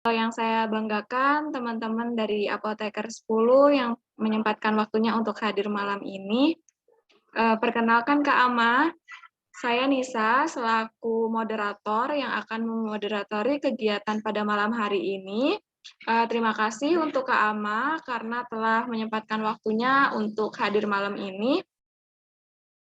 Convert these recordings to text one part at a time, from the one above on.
Yang saya banggakan teman-teman dari Apoteker 10 yang menyempatkan waktunya untuk hadir malam ini. Perkenalkan Kak Ama, saya Nisa selaku moderator yang akan memoderatori kegiatan pada malam hari ini. Terima kasih untuk Kak Ama karena telah menyempatkan waktunya untuk hadir malam ini.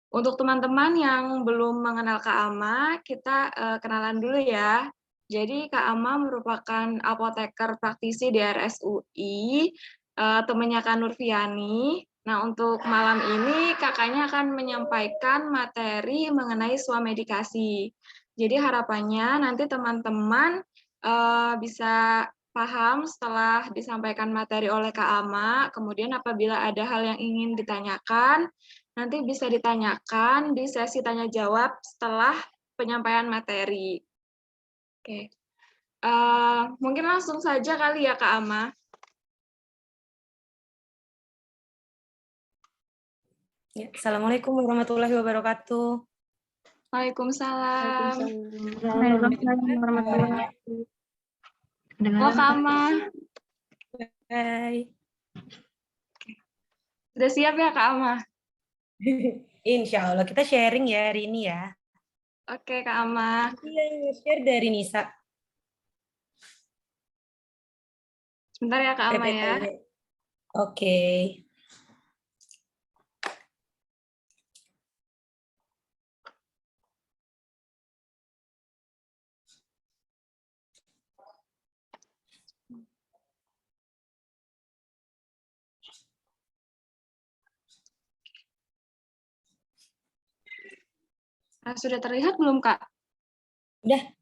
Untuk teman-teman yang belum mengenal Kak Ama, kita kenalan dulu ya. Jadi Kak Ama merupakan apoteker praktisi di RSUI, temannya Kak Nurfiani. Nah, untuk malam ini kakaknya akan menyampaikan materi mengenai swamedikasi. Jadi harapannya nanti teman-teman bisa paham setelah disampaikan materi oleh Kak Ama, kemudian apabila ada hal yang ingin ditanyakan, nanti bisa ditanyakan di sesi tanya jawab setelah penyampaian materi. Oke, mungkin langsung saja kali ya Kak Ama. Ya, Assalamualaikum warahmatullahi wabarakatuh. Waalaikumsalam. Waalaikumsalam warahmatullahi wabarakatuh. Halo Kak Ama. Hai. Sudah siap ya Kak Ama? Insya Allah kita sharing ya hari ini ya. Oke Kak Ama. Iya, share dari Nisa. Sebentar ya Kak Ama ya. Oke. Sudah terlihat belum Kak? Udah.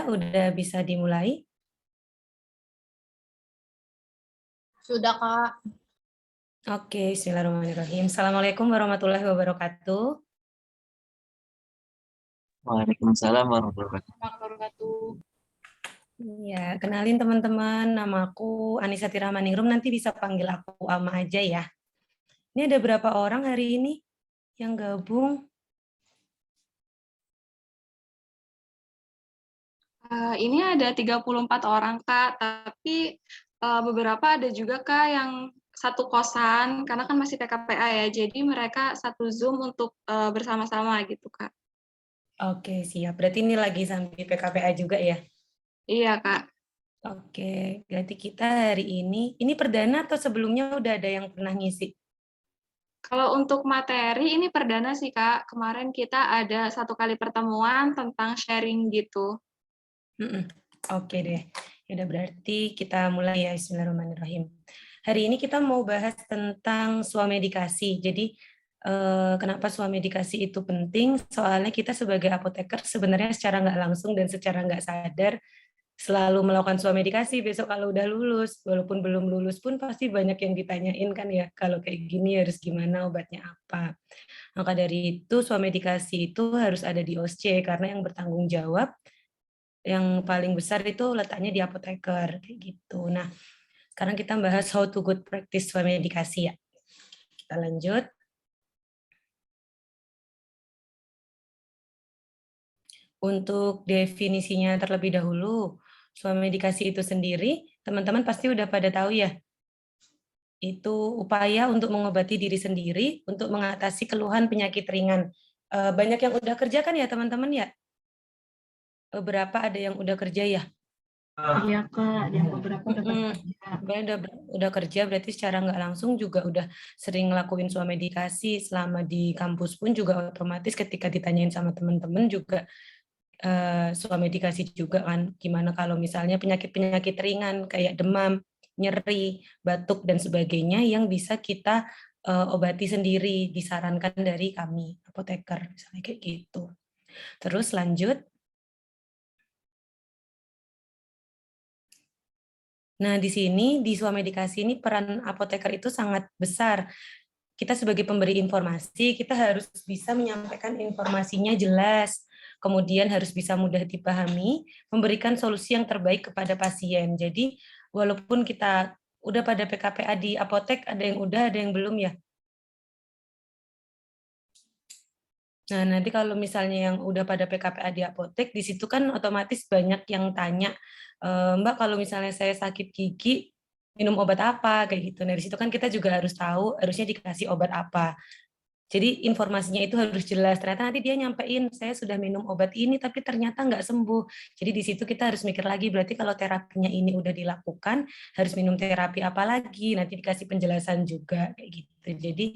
Udah bisa dimulai? Sudah, Kak. Oke, bismillahirrahmanirrahim. Assalamualaikum warahmatullahi wabarakatuh. Waalaikumsalam warahmatullahi wabarakatuh. Ya, kenalin teman-teman, namaku Anissa Tirahmaningrum, nanti bisa panggil aku Ama aja ya. Ini ada berapa orang hari ini yang gabung? Ini ada 34 orang Kak, tapi beberapa ada juga Kak yang satu kosan, karena kan masih PKPA ya, jadi mereka satu Zoom untuk bersama-sama gitu Kak. Oke, siap. Berarti ini lagi sambil PKPA juga ya? Iya Kak. Oke, berarti kita hari ini perdana atau sebelumnya udah ada yang pernah ngisi? Kalau untuk materi ini perdana sih Kak, kemarin kita ada satu kali pertemuan tentang sharing gitu. Oke deh, udah berarti kita mulai ya, bismillahirrahmanirrahim. Hari ini kita mau bahas tentang swamedikasi. Jadi kenapa swamedikasi itu penting? Soalnya kita sebagai apoteker sebenarnya secara nggak langsung dan secara nggak sadar selalu melakukan swamedikasi. Besok kalau udah lulus, walaupun belum lulus pun pasti banyak yang ditanyain kan ya, kalau kayak gini harus gimana, obatnya apa. Maka dari itu swamedikasi itu harus ada di OSCE karena yang bertanggung jawab yang paling besar itu letaknya di apoteker kayak gitu. Nah, sekarang kita bahas how to good practice swamedikasi ya. Kita lanjut. Untuk definisinya terlebih dahulu, swamedikasi itu sendiri, teman-teman pasti udah pada tahu ya. Itu upaya untuk mengobati diri sendiri untuk mengatasi keluhan penyakit ringan. Banyak yang udah kerja kan ya teman-teman ya? Beberapa ada yang udah kerja ya? Iya, Kak. Yang beberapa udah kerja berarti secara nggak langsung juga udah sering ngelakuin swamedikasi selama di kampus pun juga otomatis ketika ditanyain sama teman-teman juga swamedikasi juga kan. Gimana kalau misalnya penyakit-penyakit ringan kayak demam, nyeri, batuk dan sebagainya yang bisa kita obati sendiri disarankan dari kami apoteker misalnya kayak gitu. Terus lanjut. Nah, di sini, di swamedikasi ini peran apoteker itu sangat besar. Kita sebagai pemberi informasi, kita harus bisa menyampaikan informasinya jelas, kemudian harus bisa mudah dipahami, memberikan solusi yang terbaik kepada pasien. Jadi, walaupun kita udah pada PKPA di apotek, ada yang udah, ada yang belum ya? Nah, nanti kalau misalnya yang udah pada PKPA di apotek, di situ kan otomatis banyak yang tanya, Mbak, kalau misalnya saya sakit gigi, minum obat apa? Kayak gitu. Nah, di situ kan kita juga harus tahu, harusnya dikasih obat apa. Jadi informasinya itu harus jelas. Ternyata nanti dia nyampein, saya sudah minum obat ini, tapi ternyata nggak sembuh. Jadi di situ kita harus mikir lagi, berarti kalau terapinya ini udah dilakukan, harus minum terapi apa lagi, nanti dikasih penjelasan juga, kayak gitu. Jadi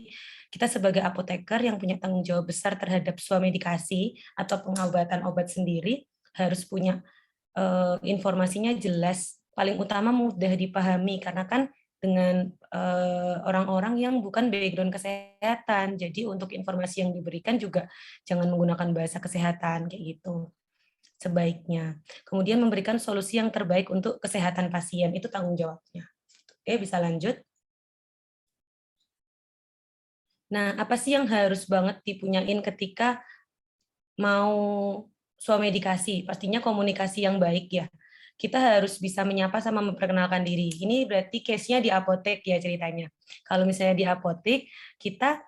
kita sebagai apoteker yang punya tanggung jawab besar terhadap swamedikasi atau pengobatan obat sendiri, harus punya informasinya jelas, paling utama mudah dipahami, karena kan dengan orang-orang yang bukan background kesehatan. Jadi untuk informasi yang diberikan juga jangan menggunakan bahasa kesehatan kayak gitu sebaiknya. Kemudian memberikan solusi yang terbaik untuk kesehatan pasien, itu tanggung jawabnya. Oke, bisa lanjut. Nah, apa sih yang harus banget dipunyain ketika mau swamedikasi? Pastinya komunikasi yang baik ya. Kita harus bisa menyapa sama memperkenalkan diri. Ini berarti case-nya di apotek ya ceritanya. Kalau misalnya di apotek, kita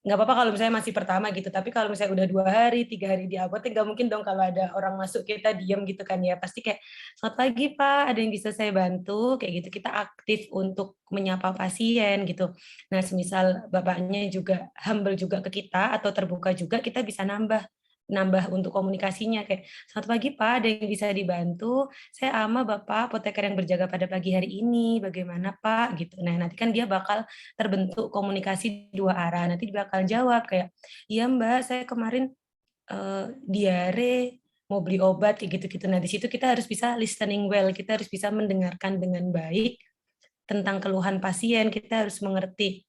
nggak apa-apa kalau misalnya masih pertama gitu, tapi kalau misalnya udah 2 hari, 3 hari di apotek, nggak mungkin dong kalau ada orang masuk kita diem gitu kan ya. Pasti kayak, selamat pagi Pak, ada yang bisa saya bantu? Kayak gitu, kita aktif untuk menyapa pasien gitu. Nah, semisal Bapaknya juga humble juga ke kita atau terbuka juga, kita bisa nambah untuk komunikasinya kayak, selamat pagi Pak, ada yang bisa dibantu? Saya Ama Bapak, apoteker yang berjaga pada pagi hari ini, bagaimana Pak? Gitu. Nah, nanti kan dia bakal terbentuk komunikasi 2 arah. Nanti dia bakal jawab kayak, iya Mbak, saya kemarin diare, mau beli obat, kayak gitu-gitu. Nah, di situ kita harus bisa listening well, kita harus bisa mendengarkan dengan baik tentang keluhan pasien, kita harus mengerti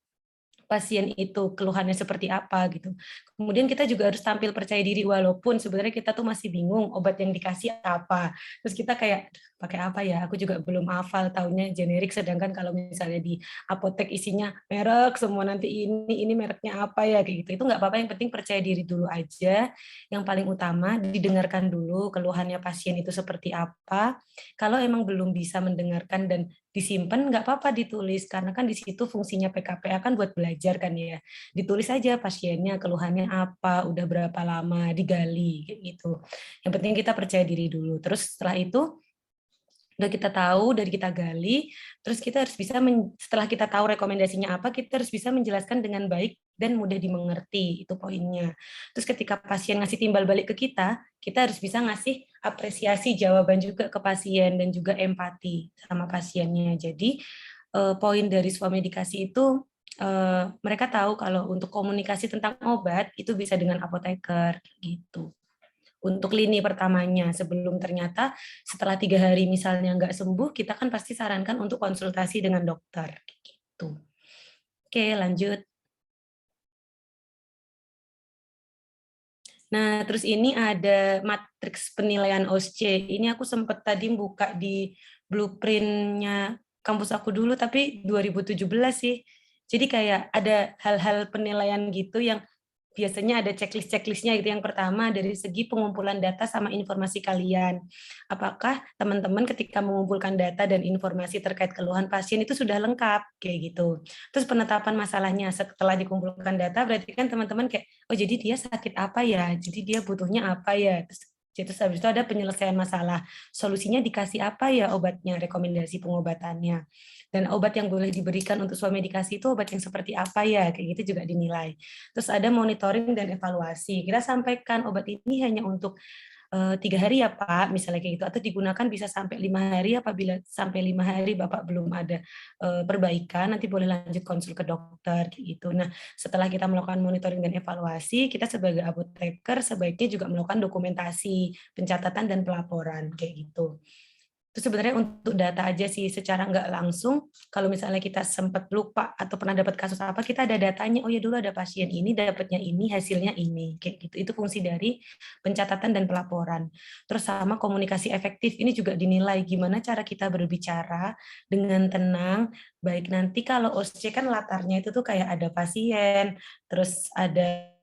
pasien itu keluhannya seperti apa gitu. Kemudian kita juga harus tampil percaya diri walaupun sebenarnya kita tuh masih bingung obat yang dikasih apa. Terus kita kayak pakai apa ya? Aku juga belum hafal, taunya generik, sedangkan kalau misalnya di apotek isinya merek semua, nanti ini mereknya apa ya kayak gitu. Itu nggak apa-apa, yang penting percaya diri dulu aja. Yang paling utama didengarkan dulu keluhannya pasien itu seperti apa. Kalau emang belum bisa mendengarkan dan disimpan, nggak apa-apa ditulis, karena kan di situ fungsinya PKPA kan buat belajar kan ya. Ditulis aja pasiennya keluhannya apa, udah berapa lama, digali kayak gitu. Yang penting kita percaya diri dulu. Terus setelah itu udah kita tahu, dari kita gali, terus kita harus bisa setelah kita tahu rekomendasinya apa, kita harus bisa menjelaskan dengan baik dan mudah dimengerti, itu poinnya. Terus ketika pasien ngasih timbal balik ke kita harus bisa ngasih apresiasi jawaban juga ke pasien dan juga empati sama pasiennya. Jadi poin dari swamedikasi itu mereka tahu kalau untuk komunikasi tentang obat itu bisa dengan apoteker gitu. Untuk lini pertamanya, sebelum ternyata setelah 3 hari misalnya nggak sembuh, kita kan pasti sarankan untuk konsultasi dengan dokter gitu. Oke, lanjut. Nah, terus ini ada matriks penilaian OSCE. Ini aku sempat tadi buka di blueprint-nya kampus aku dulu, tapi 2017 sih. Jadi kayak ada hal-hal penilaian gitu yang biasanya ada checklist-checklistnya gitu. Yang pertama dari segi pengumpulan data sama informasi kalian. Apakah teman-teman ketika mengumpulkan data dan informasi terkait keluhan pasien itu sudah lengkap kayak gitu. Terus penetapan masalahnya setelah dikumpulkan data, berarti kan teman-teman kayak, oh jadi dia sakit apa ya, jadi dia butuhnya apa ya. Terus habis itu ada penyelesaian masalah. Solusinya dikasih apa ya obatnya, rekomendasi pengobatannya. Dan obat yang boleh diberikan untuk swamedikasi itu obat yang seperti apa ya, kayak gitu juga dinilai. Terus ada monitoring dan evaluasi. Kita sampaikan obat ini hanya untuk 3 hari ya Pak, misalnya kayak gitu, atau digunakan bisa sampai 5 hari. Apabila sampai 5 hari Bapak belum ada perbaikan, nanti boleh lanjut konsul ke dokter kayak gitu. Nah, setelah kita melakukan monitoring dan evaluasi, kita sebagai apoteker sebaiknya juga melakukan dokumentasi, pencatatan dan pelaporan kayak gitu. Itu sebenarnya untuk data aja sih, secara nggak langsung, kalau misalnya kita sempat lupa atau pernah dapat kasus apa, kita ada datanya, oh ya dulu ada pasien ini, dapatnya ini, hasilnya ini, kayak gitu. Itu fungsi dari pencatatan dan pelaporan. Terus sama komunikasi efektif, ini juga dinilai gimana cara kita berbicara dengan tenang, baik nanti kalau OSCE kan latarnya itu tuh kayak ada pasien, terus ada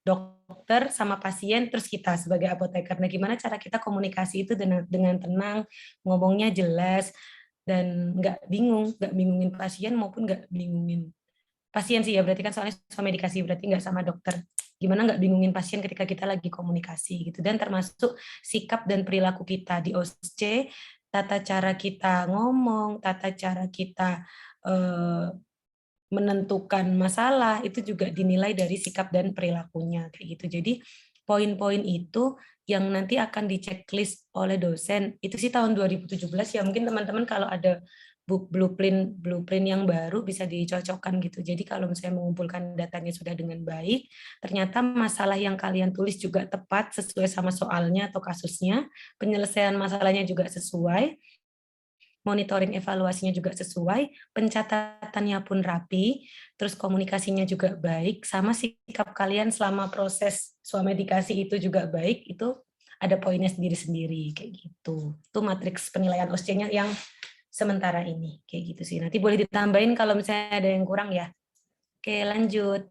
dokter sama pasien, terus kita sebagai apoteker. Nah, gimana cara kita komunikasi itu dengan tenang, ngomongnya jelas, dan nggak bingungin pasien maupun nggak bingungin pasien sih ya, berarti kan soalnya medikasi berarti nggak sama dokter. Gimana nggak bingungin pasien ketika kita lagi komunikasi gitu. Dan termasuk sikap dan perilaku kita di OSC, tata cara kita ngomong, tata cara kita menentukan masalah itu juga dinilai dari sikap dan perilakunya kayak gitu. Jadi poin-poin itu yang nanti akan diceklis oleh dosen itu sih tahun 2017 ya, mungkin teman-teman kalau ada blueprint yang baru bisa dicocokkan gitu. Jadi kalau misalnya mengumpulkan datanya sudah dengan baik, ternyata masalah yang kalian tulis juga tepat sesuai sama soalnya atau kasusnya, penyelesaian masalahnya juga sesuai, monitoring evaluasinya juga sesuai, pencatatannya pun rapi, terus komunikasinya juga baik, sama sikap kalian selama proses swamedikasi itu juga baik, itu ada poinnya sendiri-sendiri kayak gitu. Itu matriks penilaian OSCE-nya yang sementara ini kayak gitu sih. Nanti boleh ditambahin kalau misalnya ada yang kurang ya. Oke, lanjut.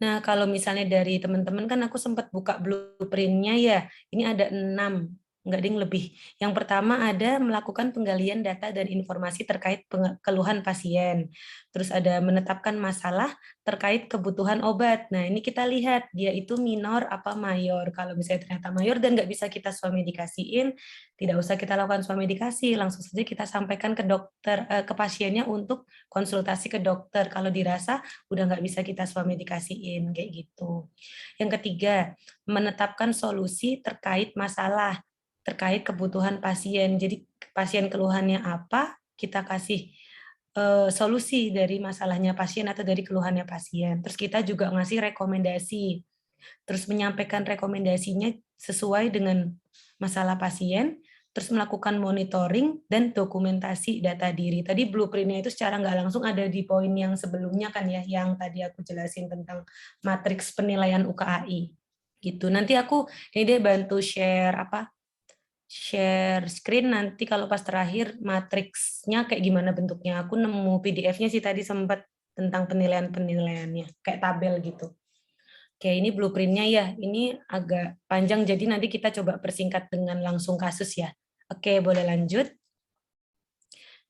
Nah, kalau misalnya dari teman-teman kan aku sempat buka blueprint-nya ya. Ini ada 6, enggak ding lebih. Yang pertama ada melakukan penggalian data dan informasi terkait keluhan pasien. Terus ada menetapkan masalah terkait kebutuhan obat. Nah, ini kita lihat dia itu minor apa mayor. Kalau misalnya ternyata mayor dan nggak bisa kita swamedikasiin, tidak usah kita lakukan swamedikasi, langsung saja kita sampaikan ke dokter, ke pasiennya untuk konsultasi ke dokter. Kalau dirasa udah nggak bisa kita swamedikasiin kayak gitu. Yang ketiga, menetapkan solusi terkait masalah, terkait kebutuhan pasien. Jadi pasien keluhannya apa, kita kasih solusi dari masalahnya pasien atau dari keluhannya pasien. Terus kita juga ngasih rekomendasi, terus menyampaikan rekomendasinya sesuai dengan masalah pasien, terus melakukan monitoring dan dokumentasi data diri. Tadi blueprint-nya itu secara nggak langsung ada di poin yang sebelumnya kan ya, yang tadi aku jelasin tentang matriks penilaian UKAI. Gitu. Nanti aku ini deh bantu share screen nanti kalau pas terakhir matriksnya kayak gimana bentuknya. Aku nemu PDF-nya sih tadi sempat tentang penilaian-penilaiannya, kayak tabel gitu. Oke, ini blueprint-nya ya. Ini agak panjang, jadi nanti kita coba persingkat dengan langsung kasus ya. Oke, boleh lanjut.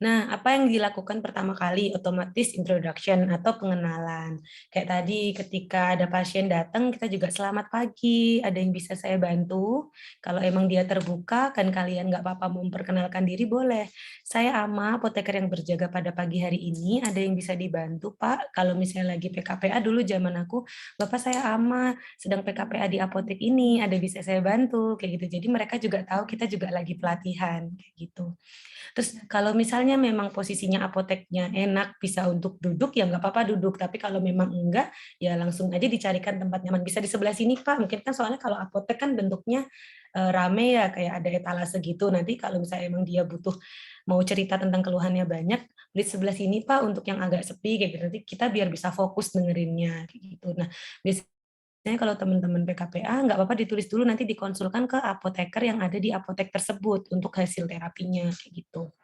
Nah, apa yang dilakukan pertama kali? Otomatis introduction atau pengenalan. Kayak tadi ketika ada pasien datang, kita juga selamat pagi, ada yang bisa saya bantu? Kalau emang dia terbuka, kan kalian nggak apa-apa memperkenalkan diri, boleh. Saya Ama, apoteker yang berjaga pada pagi hari ini, ada yang bisa dibantu, Pak? Kalau misalnya lagi PKPA dulu zaman aku, Bapak saya Ama, sedang PKPA di apotek ini, ada bisa saya bantu? Kayak gitu. Jadi mereka juga tahu kita juga lagi pelatihan, kayak gitu. Terus kalau misalnya memang posisinya apoteknya enak bisa untuk duduk ya nggak apa-apa duduk, tapi kalau memang enggak ya langsung aja dicarikan tempat nyaman. Bisa di sebelah sini Pak, mungkin kan soalnya kalau apotek kan bentuknya rame ya, kayak ada etalase gitu. Nanti kalau misalnya emang dia butuh mau cerita tentang keluhannya banyak, di sebelah sini Pak untuk yang agak sepi kayak gitu. Nanti kita biar bisa fokus dengerinnya kayak gitu. Nah, biasanya kalau teman-teman PKPA nggak apa-apa ditulis dulu, nanti dikonsulkan ke apoteker yang ada di apotek tersebut untuk hasil terapinya kayak gitu.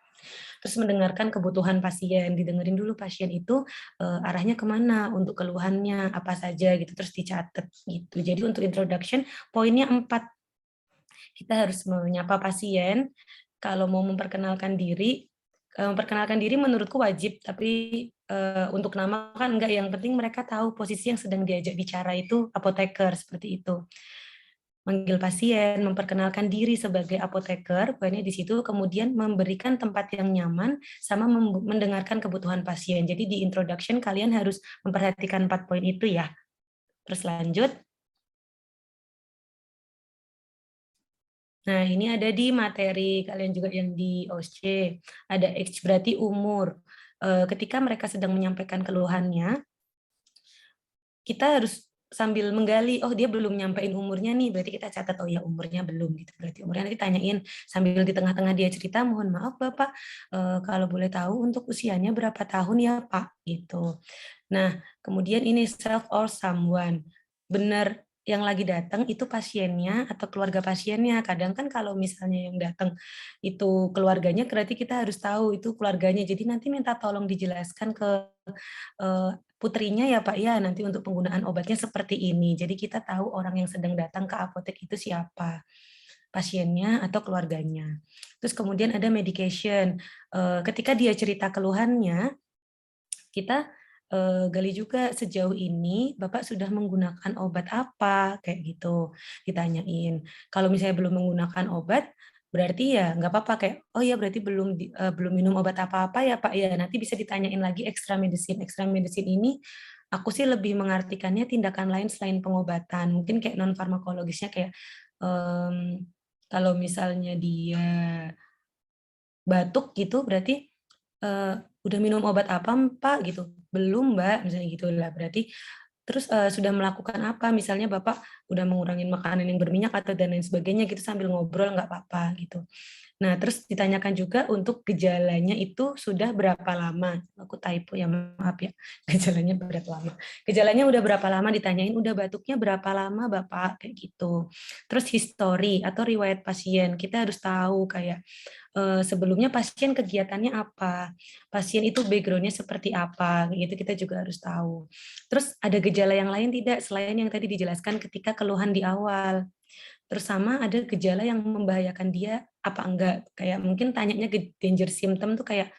Terus mendengarkan kebutuhan pasien, didengerin dulu pasien itu arahnya kemana, untuk keluhannya apa saja gitu, terus dicatat gitu. Jadi untuk introduction poinnya 4. Kita harus menyapa pasien. Kalau mau memperkenalkan diri menurutku wajib, tapi untuk nama kan enggak, yang penting mereka tahu posisi yang sedang diajak bicara itu apoteker, seperti itu. Manggil pasien, memperkenalkan diri sebagai apoteker, poinnya di situ, kemudian memberikan tempat yang nyaman, sama mendengarkan kebutuhan pasien. Jadi di introduction kalian harus memperhatikan 4 poin itu ya. Terus lanjut. Nah, ini ada di materi kalian juga yang di OSC. Ada age berarti umur. Ketika mereka sedang menyampaikan keluhannya, kita harus sambil menggali, oh dia belum nyampein umurnya nih, berarti kita catat, oh ya umurnya belum, gitu. Berarti umurnya nanti tanyain, sambil di tengah-tengah dia cerita, mohon maaf Bapak, kalau boleh tahu untuk usianya berapa tahun ya Pak, gitu. Nah, kemudian ini self or someone, benar yang lagi datang itu pasiennya atau keluarga pasiennya. Kadang kan kalau misalnya yang datang itu keluarganya, berarti kita harus tahu itu keluarganya. Jadi nanti minta tolong dijelaskan ke putrinya ya Pak ya, nanti untuk penggunaan obatnya seperti ini. Jadi kita tahu orang yang sedang datang ke apotek itu siapa. pasiennya atau keluarganya. Terus kemudian ada medication. Ketika dia cerita keluhannya, kita gali juga sejauh ini Bapak sudah menggunakan obat apa, kayak gitu, ditanyain. Kalau misalnya belum menggunakan obat, berarti ya nggak apa-apa, kayak, oh ya berarti belum minum obat apa-apa ya Pak, ya nanti bisa ditanyain lagi extra medicine. Extra medicine ini aku sih lebih mengartikannya tindakan lain selain pengobatan, mungkin kayak non farmakologisnya kayak kalau misalnya dia batuk gitu berarti udah minum obat apa Pak gitu? Belum Mbak, misalnya gitu lah. Berarti terus sudah melakukan apa? Misalnya Bapak udah mengurangin makanan yang berminyak atau dan lain sebagainya gitu sambil ngobrol nggak apa-apa gitu. Nah, terus ditanyakan juga untuk gejalanya itu sudah berapa lama? Aku typo ya, maaf ya. Gejalanya berapa lama? Gejalanya udah berapa lama ditanyain, udah batuknya berapa lama Bapak? Kayak gitu. Terus history atau riwayat pasien. Kita harus tahu kayak sebelumnya pasien kegiatannya apa, pasien itu background-nya seperti apa, gitu kita juga harus tahu. Terus ada gejala yang lain tidak selain yang tadi dijelaskan ketika keluhan di awal. Terus sama ada gejala yang membahayakan dia apa enggak, kayak mungkin tanyanya danger symptom tuh kayak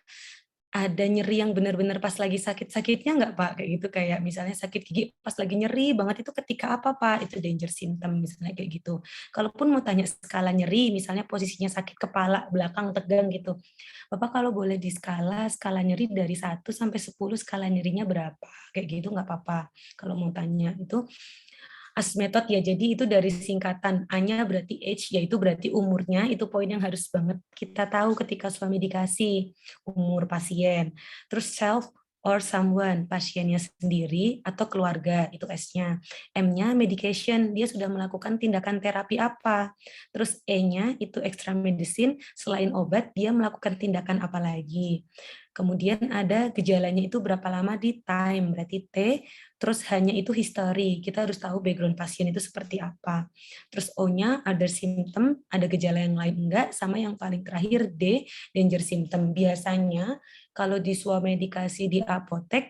ada nyeri yang benar-benar pas lagi sakit-sakitnya nggak Pak? Kayak gitu, kayak misalnya sakit gigi pas lagi nyeri banget itu ketika apa Pak? Itu danger symptom misalnya kayak gitu. Kalaupun mau tanya skala nyeri, misalnya posisinya sakit kepala, belakang tegang gitu. Bapak kalau boleh di skala nyeri dari 1 sampai 10 skala nyerinya berapa? Kayak gitu nggak apa-apa kalau mau tanya. Itu ASMETOD ya, jadi itu dari singkatan A-nya berarti age, yaitu berarti umurnya, itu poin yang harus banget kita tahu ketika suami dikasih umur pasien. Terus self or someone, pasiennya sendiri atau keluarga, itu S-nya. M-nya medication, dia sudah melakukan tindakan terapi apa. Terus E-nya itu extra medicine, selain obat, dia melakukan tindakan apa lagi. Kemudian ada gejalanya itu berapa lama di time, berarti T. Terus hanya itu history, kita harus tahu background pasien itu seperti apa. Terus O-nya other symptom, ada gejala yang lain enggak, sama yang paling terakhir D, danger symptom. Biasanya kalau di swamedikasi di apotek,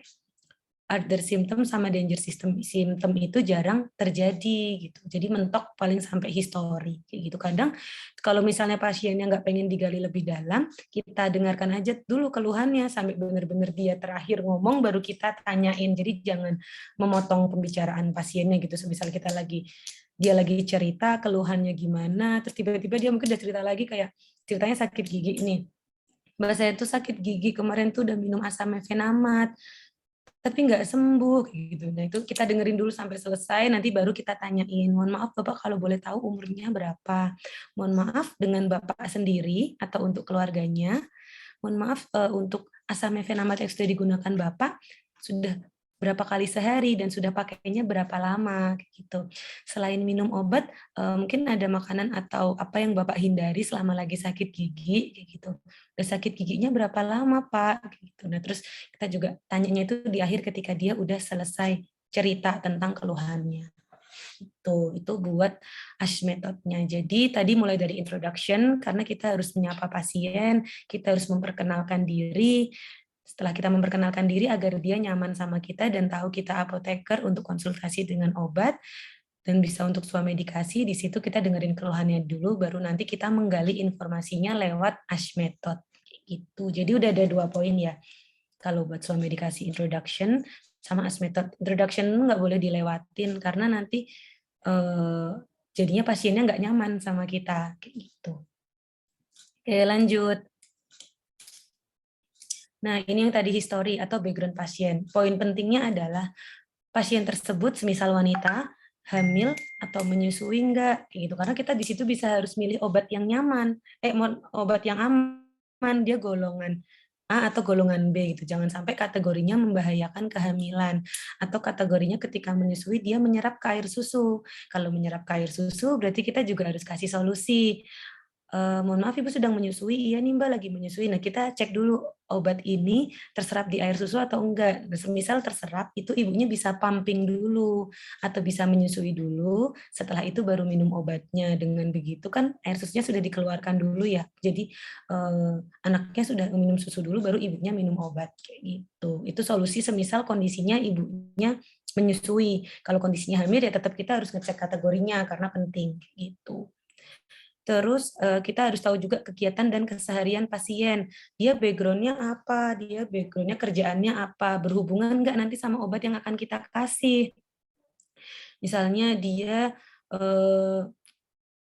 other symptom sama danger symptom itu jarang terjadi gitu. Jadi mentok paling sampai histori kayak gitu. Kadang kalau misalnya pasiennya nggak pengen digali lebih dalam, kita dengarkan aja dulu keluhannya sampai benar-benar dia terakhir ngomong baru kita tanyain. Jadi jangan memotong pembicaraan pasiennya gitu. Semisal dia lagi cerita keluhannya gimana, terus tiba-tiba dia mungkin udah cerita lagi kayak ceritanya sakit gigi nih. Mbak saya tuh sakit gigi kemarin tuh udah minum asam mefenamat tapi nggak sembuh gitu. Nah itu kita dengerin dulu sampai selesai, nanti baru kita tanyain, mohon maaf Bapak kalau boleh tahu umurnya berapa, mohon maaf dengan Bapak sendiri atau untuk keluarganya, mohon maaf untuk asam mefenamat yang sudah digunakan Bapak sudah berapa kali sehari dan sudah pakainya berapa lama gitu. Selain minum obat, mungkin ada makanan atau apa yang Bapak hindari selama lagi sakit gigi kayak gitu. Udah sakit giginya berapa lama Pak gitu. Nah, terus kita juga tanyanya itu di akhir ketika dia udah selesai cerita tentang keluhannya. Itu buat ASH metodenya. Jadi tadi mulai dari introduction karena kita harus menyapa pasien, kita harus memperkenalkan diri. Setelah kita memperkenalkan diri agar dia nyaman sama kita dan tahu kita apoteker untuk konsultasi dengan obat dan bisa untuk swamedikasi, di situ kita dengerin keluhannya dulu baru nanti kita menggali informasinya lewat ASH method gitu. Jadi udah ada 2 poin ya. Kalau buat swamedikasi introduction sama ASH method. Introduction nggak boleh dilewatin karena nanti jadinya pasiennya nggak nyaman sama kita kayak gitu. Oke, lanjut. Nah, ini yang tadi history atau background pasien. Poin pentingnya adalah pasien tersebut semisal wanita, hamil atau menyusui enggak gitu. Karena kita di situ bisa harus milih obat yang nyaman, obat yang aman, dia golongan A atau golongan B gitu. Jangan sampai kategorinya membahayakan kehamilan atau kategorinya ketika menyusui dia menyerap ke air susu. Kalau menyerap ke air susu berarti kita juga harus kasih solusi. Mohon maaf Ibu sedang menyusui, iya nih Mbak lagi menyusui. Nah kita cek dulu obat ini terserap di air susu atau enggak. Semisal terserap itu ibunya bisa pumping dulu atau bisa menyusui dulu. Setelah itu baru minum obatnya. Dengan begitu kan air susunya sudah dikeluarkan dulu ya. Jadi anaknya sudah minum susu dulu baru ibunya minum obat kayak gitu. Itu solusi semisal kondisinya ibunya menyusui. Kalau kondisinya hamil ya tetap kita harus ngecek kategorinya karena penting gitu. Terus kita harus tahu juga kegiatan dan keseharian pasien. Dia background-nya apa, dia background-nya kerjaannya apa, berhubungan nggak nanti sama obat yang akan kita kasih. Misalnya dia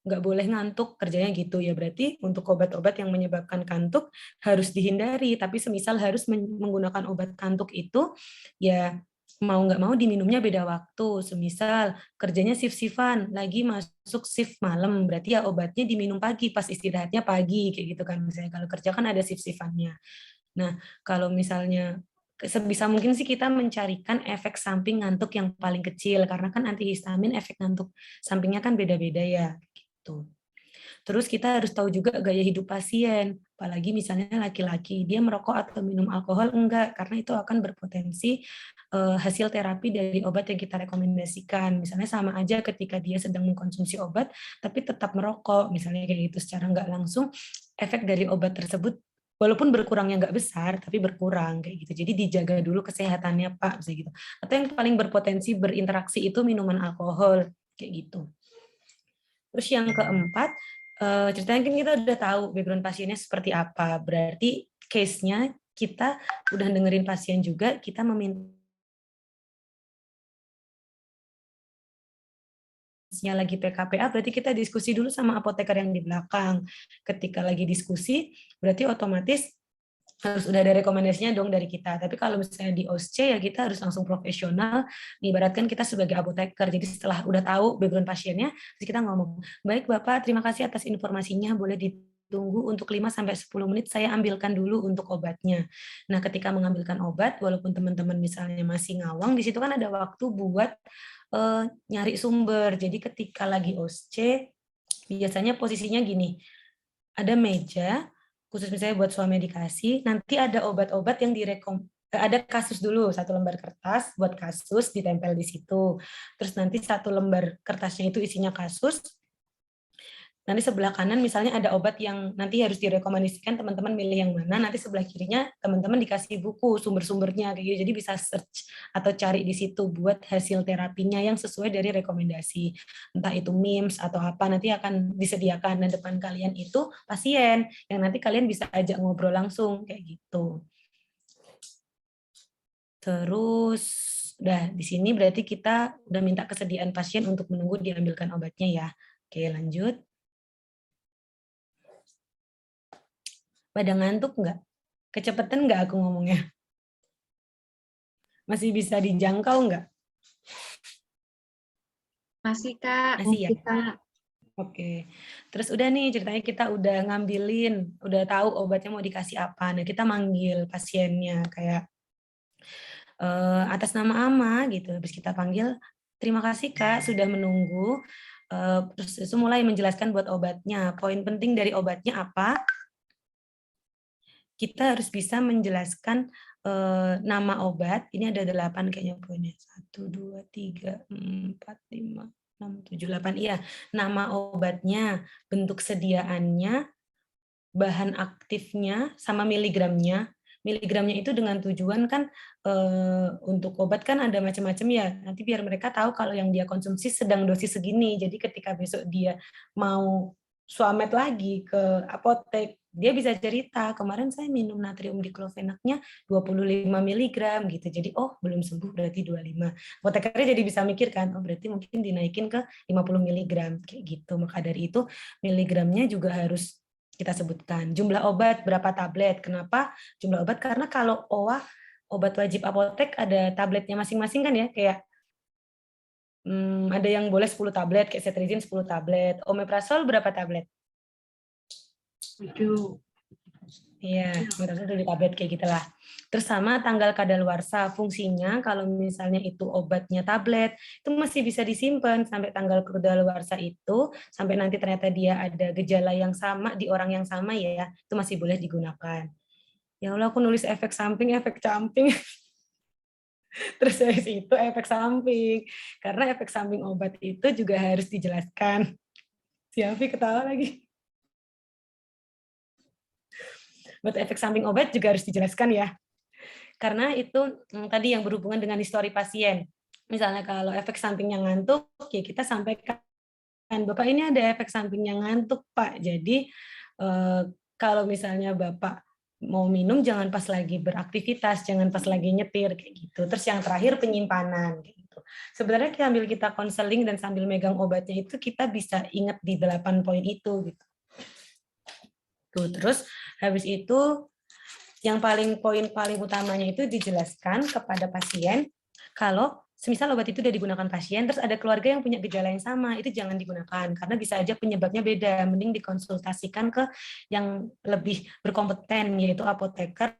nggak boleh ngantuk kerjanya gitu ya, berarti untuk obat-obat yang menyebabkan kantuk harus dihindari, tapi semisal harus menggunakan obat kantuk itu ya mau nggak mau diminumnya beda waktu. Semisal kerjanya shift-shiftan, lagi masuk shift malam, berarti ya obatnya diminum pagi, pas istirahatnya pagi, kayak gitu kan. Misalnya kalau kerja kan ada shift-shiftannya. Nah, kalau misalnya sebisa mungkin sih kita mencarikan efek samping ngantuk yang paling kecil, karena kan antihistamin efek ngantuk sampingnya kan beda-beda ya. Gitu. Terus kita harus tahu juga gaya hidup pasien, apalagi misalnya laki-laki, dia merokok atau minum alkohol enggak, karena itu akan berpotensi hasil terapi dari obat yang kita rekomendasikan. Misalnya sama aja ketika dia sedang mengkonsumsi obat, tapi tetap merokok, misalnya kayak gitu, secara nggak langsung efek dari obat tersebut walaupun berkurangnya nggak besar, tapi berkurang kayak gitu. Jadi dijaga dulu kesehatannya Pak, bisa gitu. Atau yang paling berpotensi berinteraksi itu minuman alkohol kayak gitu. Terus yang keempat, ceritanya kan kita udah tahu background pasiennya seperti apa. Berarti case-nya kita udah dengerin pasien juga, kita meminta lagi PKPA, berarti kita diskusi dulu sama apoteker yang di belakang. Ketika lagi diskusi, berarti otomatis harus udah ada rekomendasinya dong dari kita. Tapi kalau misalnya di OSC ya kita harus langsung profesional. Ibaratkan kita sebagai apoteker. Jadi setelah udah tahu background pasiennya, terus kita ngomong, "Baik Bapak, terima kasih atas informasinya. Boleh ditunggu untuk 5 sampai 10 menit saya ambilkan dulu untuk obatnya." Nah, ketika mengambilkan obat, walaupun teman-teman misalnya masih ngawang, di situ kan ada waktu buat nyari sumber. Jadi ketika lagi OSC, biasanya posisinya gini. Ada meja khusus misalnya buat swamedikasi, nanti ada obat-obat yang ada kasus dulu, 1 lembar kertas buat kasus ditempel di situ. Terus nanti 1 lembar kertasnya itu isinya kasus. Nanti sebelah kanan misalnya ada obat yang nanti harus direkomendasikan, teman-teman milih yang mana, nanti sebelah kirinya teman-teman dikasih buku sumber-sumbernya kayak gitu. Jadi bisa search atau cari di situ buat hasil terapinya yang sesuai dari rekomendasi. Entah itu MIMS atau apa, nanti akan disediakan. Dan depan kalian itu pasien yang nanti kalian bisa ajak ngobrol langsung kayak gitu. Terus udah di sini berarti kita udah minta kesediaan pasien untuk menunggu diambilkan obatnya ya. Oke, lanjut. Pada ngantuk nggak? Kecepatan nggak aku ngomongnya? Masih bisa dijangkau nggak? Masih, Kak. Masih ya? Oke. Terus udah nih ceritanya kita udah ngambilin, udah tahu obatnya mau dikasih apa. Nah, kita manggil pasiennya kayak atas nama Ama gitu. Habis kita panggil, "Terima kasih Kak sudah menunggu." Terus itu mulai menjelaskan buat obatnya. Poin penting dari obatnya apa? Kita harus bisa menjelaskan nama obat. Ini ada 8 kayaknya poinnya. 1, 2, 3, 4, 5, 6, 7, 8. Iya, nama obatnya, bentuk sediaannya, bahan aktifnya, sama miligramnya. Miligramnya itu dengan tujuan kan untuk obat kan ada macam-macam ya. Nanti biar mereka tahu kalau yang dia konsumsi sedang dosis segini. Jadi ketika besok dia mau swamed lagi ke apotek, dia bisa cerita, kemarin saya minum natrium diklofenaknya 25 mg gitu. Jadi oh belum sembuh berarti 25. Apotekernya jadi bisa mikir kan, oh berarti mungkin dinaikin ke 50 mg kayak gitu. Maka dari itu miligramnya juga harus kita sebutkan. Jumlah obat berapa tablet? Kenapa jumlah obat? Karena kalau OA obat wajib apotek ada tabletnya masing-masing kan ya, kayak ada yang boleh 10 tablet, kayak cetirizine 10 tablet. Omeprazol berapa tablet? 7. Iya, omeprazol 7 tablet kayak gitulah. Terus sama tanggal kadaluarsa, fungsinya kalau misalnya itu obatnya tablet, itu masih bisa disimpan sampai tanggal kadaluarsa itu, sampai nanti ternyata dia ada gejala yang sama di orang yang sama ya, itu masih boleh digunakan. Ya Allah, aku nulis efek samping, efek camping. Terus habis itu efek samping. Karena efek samping obat itu juga harus dijelaskan. Si Afi ketawa lagi. Buat efek samping obat juga harus dijelaskan ya. Karena itu tadi yang berhubungan dengan histori pasien. Misalnya kalau efek sampingnya ngantuk, ya kita sampaikan Bapak ini ada efek sampingnya ngantuk, Pak. Jadi kalau misalnya Bapak mau minum jangan pas lagi beraktivitas, jangan pas lagi nyetir kayak gitu. Terus yang terakhir penyimpanan kayak gitu. Sebenarnya sambil kita konseling dan sambil megang obatnya itu kita bisa ingat di 8 poin itu gitu. Tuh, terus habis itu yang poin paling utamanya itu dijelaskan kepada pasien kalau semisal obat itu udah digunakan pasien, terus ada keluarga yang punya gejala yang sama, itu jangan digunakan, karena bisa aja penyebabnya beda. Mending dikonsultasikan ke yang lebih berkompeten, yaitu apoteker.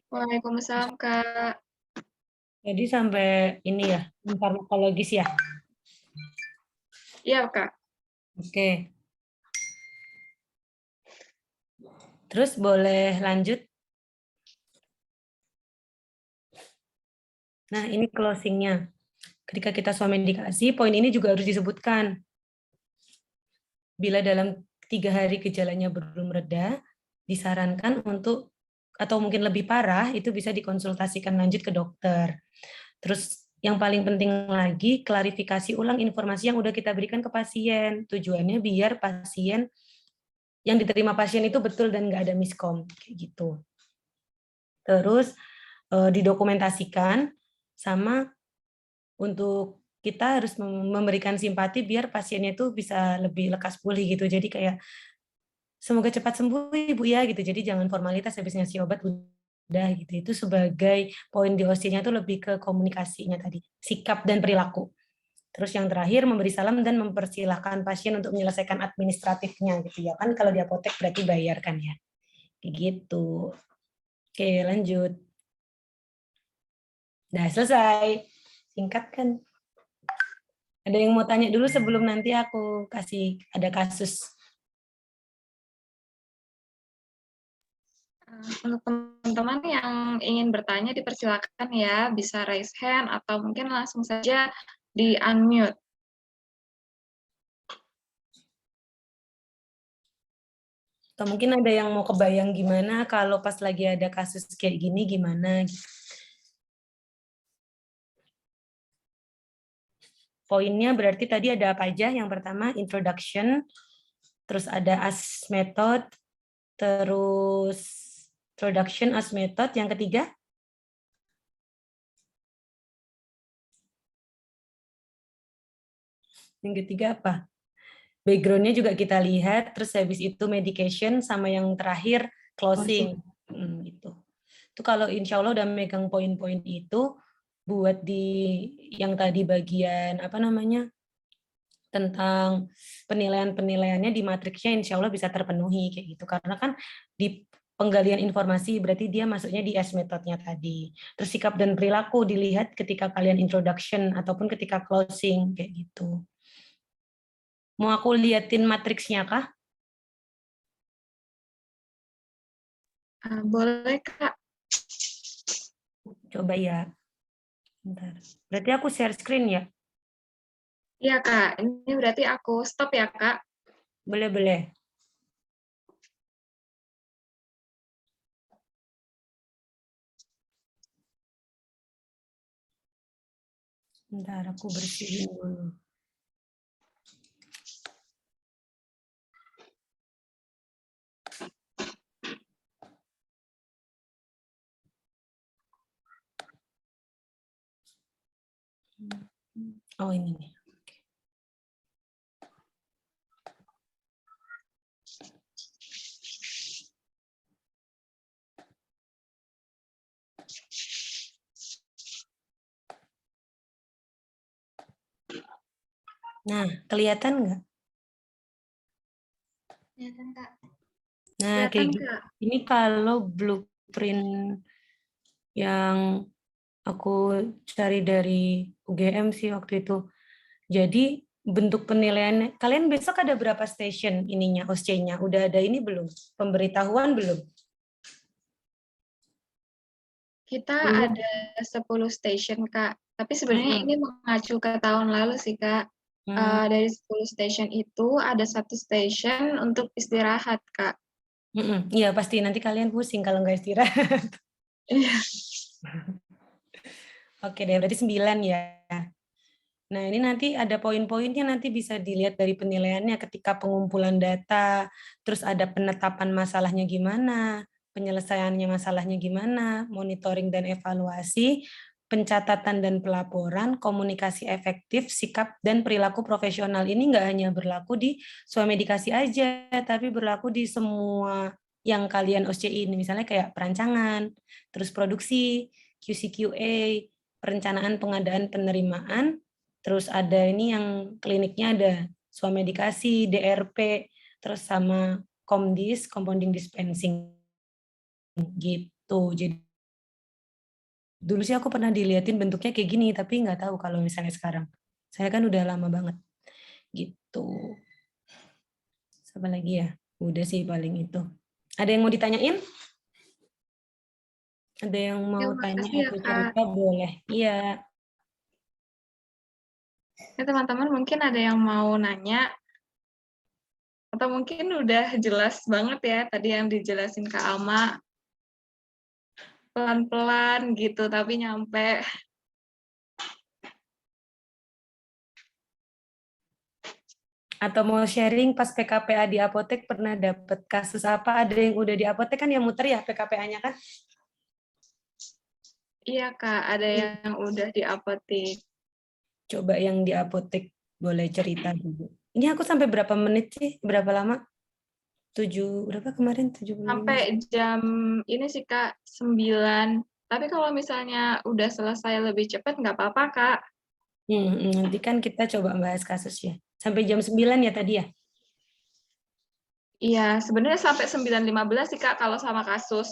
Waalaikumsalam, Kak. Jadi sampai ini ya, farmakologis ya. Iya, Kak. Oke. Terus boleh lanjut. Nah, ini closing-nya. Ketika kita swamedikasi, poin ini juga harus disebutkan. Bila dalam 3 hari gejalanya belum reda, disarankan untuk, atau mungkin lebih parah, itu bisa dikonsultasikan lanjut ke dokter. Terus yang paling penting lagi, klarifikasi ulang informasi yang udah kita berikan ke pasien. Tujuannya biar pasien, yang diterima pasien itu betul dan nggak ada miskom, kayak gitu. Terus didokumentasikan, sama untuk kita harus memberikan simpati biar pasiennya itu bisa lebih lekas pulih gitu. Jadi kayak semoga cepat sembuh Ibu ya gitu. Jadi jangan formalitas habis ngasih obat udah gitu. Itu sebagai poin di OC-nya itu lebih ke komunikasinya tadi, sikap dan perilaku. Terus yang terakhir memberi salam dan mempersilahkan pasien untuk menyelesaikan administratifnya gitu ya. Kan kalau di apotek berarti bayar kan ya. Kayak gitu. Oke, lanjut. Nah, selesai. Singkat kan. Ada yang mau tanya dulu sebelum nanti aku kasih ada kasus. Untuk teman-teman yang ingin bertanya dipersilakan ya, bisa raise hand atau mungkin langsung saja di-unmute. Atau mungkin ada yang mau kebayang gimana kalau pas lagi ada kasus kayak gini gimana gitu. Poinnya berarti tadi ada apa aja? Yang pertama introduction, terus ada as method, terus introduction as method, yang ketiga apa? Background-nya juga kita lihat, terus habis itu medication, sama yang terakhir closing. Gitu. Itu kalau insya Allah udah megang poin-poin itu, buat di yang tadi bagian apa namanya tentang penilaian-penilaiannya di matriksnya insya Allah bisa terpenuhi kayak gitu. Karena kan di penggalian informasi berarti dia masuknya di S metodenya tadi. Terus sikap dan perilaku dilihat ketika kalian introduction ataupun ketika closing kayak gitu. Mau aku liatin matriksnya kah? Boleh, Kak. Coba ya. Bentar. Berarti aku share screen ya? Iya, Kak. Ini berarti aku stop ya, Kak. Boleh, boleh. Bentar, aku bersihin dulu. Oh, ini nih. Nah, kelihatan nggak? Kelihatan, Kak. Nah, kayak Kelihatan, gini. Kak. Ini kalau blueprint yang aku cari dari UGM sih waktu itu. Jadi bentuk penilaian, kalian besok ada berapa station ininya, OSCE-nya? Udah ada ini belum? Pemberitahuan belum? Kita Belum. ada 10 station, Kak. Tapi sebenarnya Mm-mm. ini mengacu ke tahun lalu sih, Kak. Hmm. Dari 10 station itu ada 1 station untuk istirahat, Kak. Mm-mm. Iya, pasti nanti kalian pusing kalau nggak istirahat. Iya. Oke deh, berarti 9 ya. Nah, ini nanti ada poin-poinnya, nanti bisa dilihat dari penilaiannya ketika pengumpulan data, terus ada penetapan masalahnya gimana, penyelesaiannya masalahnya gimana, monitoring dan evaluasi, pencatatan dan pelaporan, komunikasi efektif, sikap dan perilaku profesional. Ini nggak hanya berlaku di Swamedikasi aja, tapi berlaku di semua yang kalian OSCE ini, misalnya kayak perancangan, terus produksi, QC/QA, perencanaan pengadaan penerimaan, terus ada ini yang kliniknya ada Swamedikasi, DRP, terus sama Komdis, Compounding Dispensing gitu. Jadi dulu sih aku pernah diliatin bentuknya kayak gini, tapi nggak tahu kalau misalnya sekarang. Saya kan udah lama banget gitu. Apa lagi ya? Udah sih paling itu. Ada yang mau ditanyain? Ada yang mau Terima tanya kasih ya, atau Kak. cerita boleh. Iya. Ya, teman-teman mungkin ada yang mau nanya, atau mungkin udah jelas banget ya tadi yang dijelasin Kak Alma, pelan-pelan gitu, tapi nyampe. Atau mau sharing pas PKPA di apotek pernah dapet kasus apa? Ada yang udah di apotek kan yang muter ya PKPA-nya kan? Iya, Kak, ada yang udah di apotek. Coba yang di apotek boleh cerita dulu. Ini aku sampai berapa menit sih? Berapa lama? 7, berapa kemarin? 75. Sampai jam ini sih, Kak, 9. Tapi kalau misalnya udah selesai lebih cepat, nggak apa-apa, Kak. Nanti kan kita coba bahas kasus ya. Sampai jam 9 ya tadi ya? Iya, sebenarnya sampai 9.15 sih, Kak, kalau sama kasus.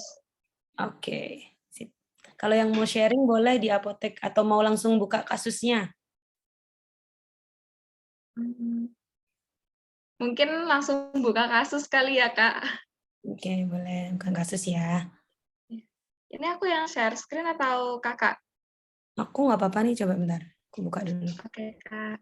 Oke. Sip. Kalau yang mau sharing boleh di apotek atau mau langsung buka kasusnya. Hmm. Mungkin langsung buka kasus kali ya, Kak. Oke, boleh bukan kasus ya. Ini aku yang share screen atau Kakak? Aku nggak apa-apa nih, coba bentar. Aku buka dulu. Oke, Kak.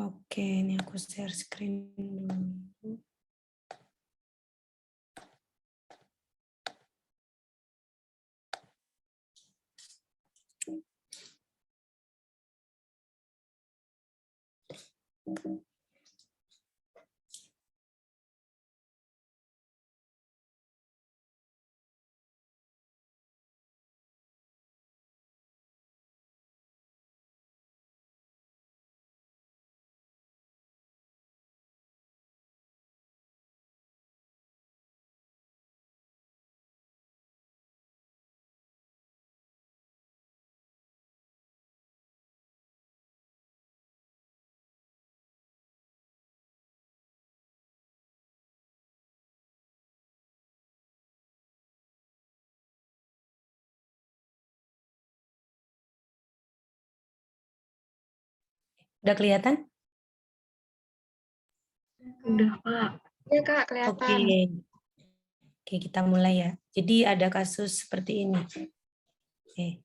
Oke, ini aku share screen dulu. Udah kelihatan? Udah, Kak. Iya, Kak, Oke. kelihatan. Oke, kita mulai ya. Jadi ada kasus seperti ini. Oke.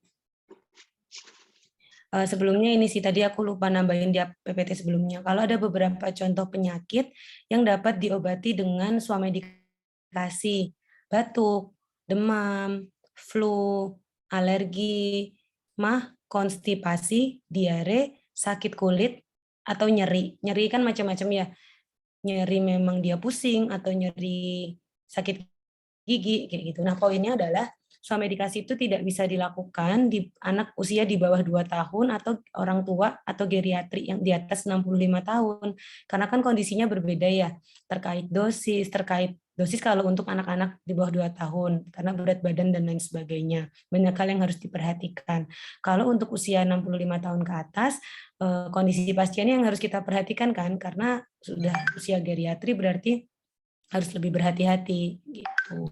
Sebelumnya ini sih tadi aku lupa nambahin di PPT sebelumnya. Kalau ada beberapa contoh penyakit yang dapat diobati dengan swamedikasi, batuk, demam, flu, alergi, mah, konstipasi, diare, sakit kulit, atau nyeri. Nyeri kan macam-macam ya. Nyeri memang dia pusing atau nyeri sakit gigi kayak gitu. Nah, poinnya adalah swamedikasi itu tidak bisa dilakukan di anak usia di bawah 2 tahun atau orang tua atau geriatri yang di atas 65 tahun. Karena kan kondisinya berbeda ya, terkait dosis kalau untuk anak-anak di bawah 2 tahun karena berat badan dan lain sebagainya. Banyak hal yang harus diperhatikan. Kalau untuk usia 65 tahun ke atas, kondisi pasien yang harus kita perhatikan kan karena sudah usia geriatri berarti harus lebih berhati-hati gitu.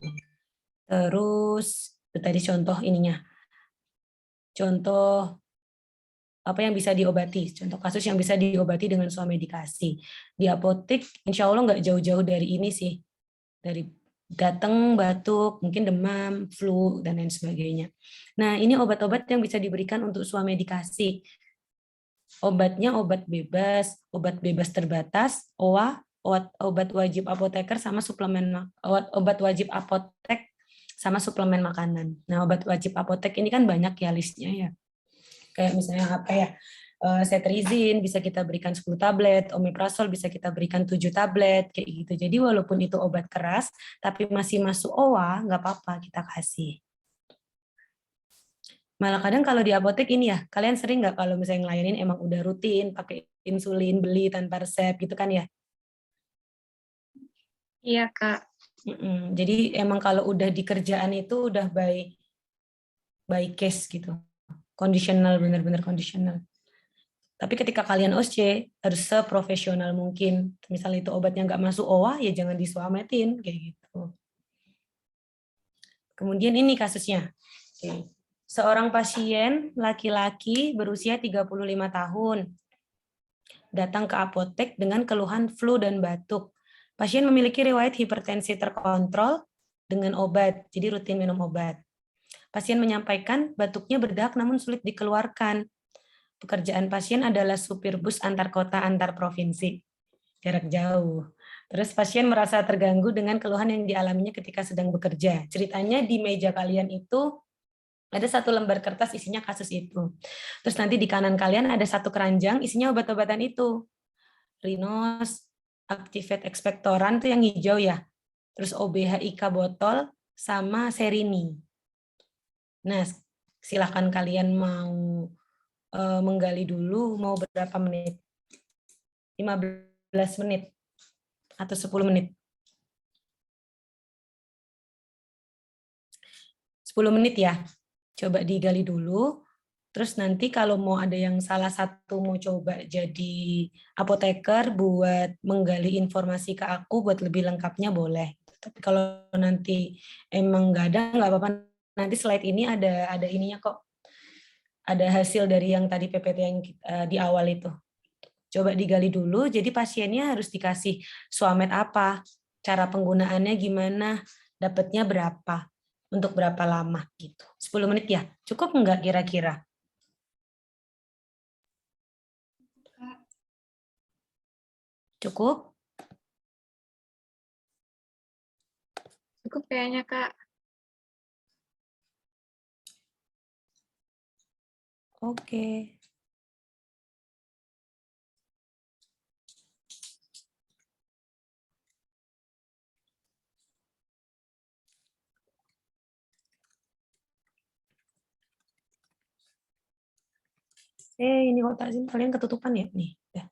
Terus itu tadi contoh ininya. Contoh apa yang bisa diobati, contoh kasus yang bisa diobati dengan swamedikasi. Di apotek insya Allah nggak jauh-jauh dari ini sih. Dari datang, batuk, mungkin demam, flu, dan lain sebagainya. Nah, ini obat-obat yang bisa diberikan untuk swamedikasi. Obatnya obat bebas terbatas, OA, obat wajib apoteker sama suplemen obat wajib apotek sama suplemen makanan. Nah, obat wajib apotek ini kan banyak ya listnya ya. Kayak misalnya apa ya? Cetirizine bisa kita berikan 10 tablet, omeprazol bisa kita berikan 7 tablet kayak gitu. Jadi walaupun itu obat keras tapi masih masuk OA, nggak apa-apa kita kasih. Malah kadang kalau di apotek ini ya, kalian sering nggak kalau misalnya ngelayanin emang udah rutin pakai insulin beli tanpa resep gitu kan ya? Iya, Kak. Jadi emang kalau udah di kerjaan itu udah by case gitu, conditional, benar-benar conditional. Tapi ketika kalian OSC harus seprofesional mungkin. Misalnya itu obatnya nggak masuk OA ya jangan disuametin kayak gitu. Kemudian ini kasusnya. Oke. Seorang pasien laki-laki berusia 35 tahun datang ke apotek dengan keluhan flu dan batuk. Pasien memiliki riwayat hipertensi terkontrol dengan obat, jadi rutin minum obat. Pasien menyampaikan batuknya berdahak namun sulit dikeluarkan. Pekerjaan pasien adalah supir bus antar kota antar provinsi, jarak jauh. Terus pasien merasa terganggu dengan keluhan yang dialaminya ketika sedang bekerja. Ceritanya di meja kalian itu ada satu lembar kertas isinya kasus itu. Terus nanti di kanan kalian ada satu keranjang isinya obat-obatan itu. Rinos, Activate Expectorant itu yang hijau ya. Terus OBHIK botol sama Serini. Nah, silahkan kalian mau menggali dulu mau berapa menit? 15 menit atau 10 menit? 10 menit ya. Coba digali dulu. Terus nanti kalau mau ada yang salah satu mau coba jadi apoteker buat menggali informasi ke aku buat lebih lengkapnya boleh. Tapi kalau nanti emang nggak ada, nggak apa-apa. Nanti slide ini ada ininya kok. Ada hasil dari yang tadi PPT yang di awal itu. Coba digali dulu, jadi pasiennya harus dikasih Swamed apa, cara penggunaannya gimana, dapatnya berapa, untuk berapa lama gitu. 10 menit ya, cukup nggak kira-kira? Cukup? Cukup kayaknya, Kak. Oke. Ini kok tak sini kalian ketutupan ya nih. Udah.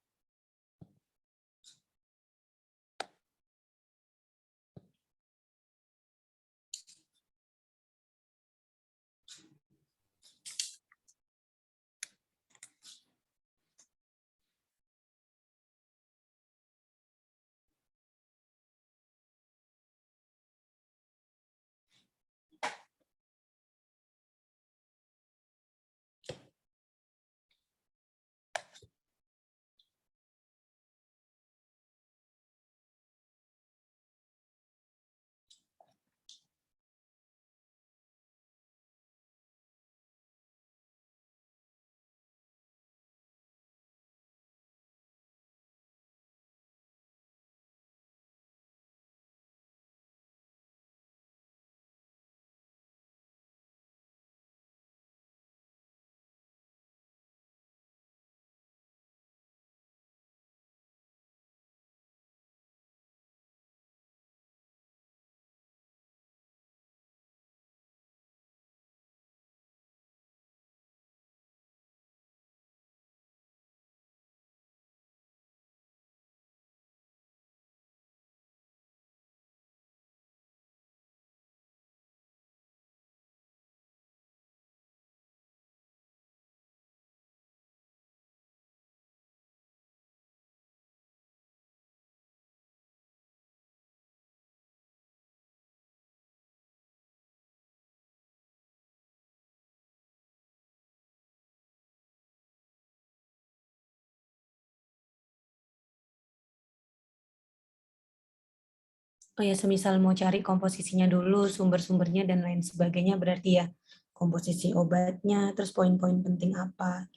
Oh ya, semisal mau cari komposisinya dulu, sumber-sumbernya dan lain sebagainya, berarti ya komposisi obatnya, terus poin-poin penting apa.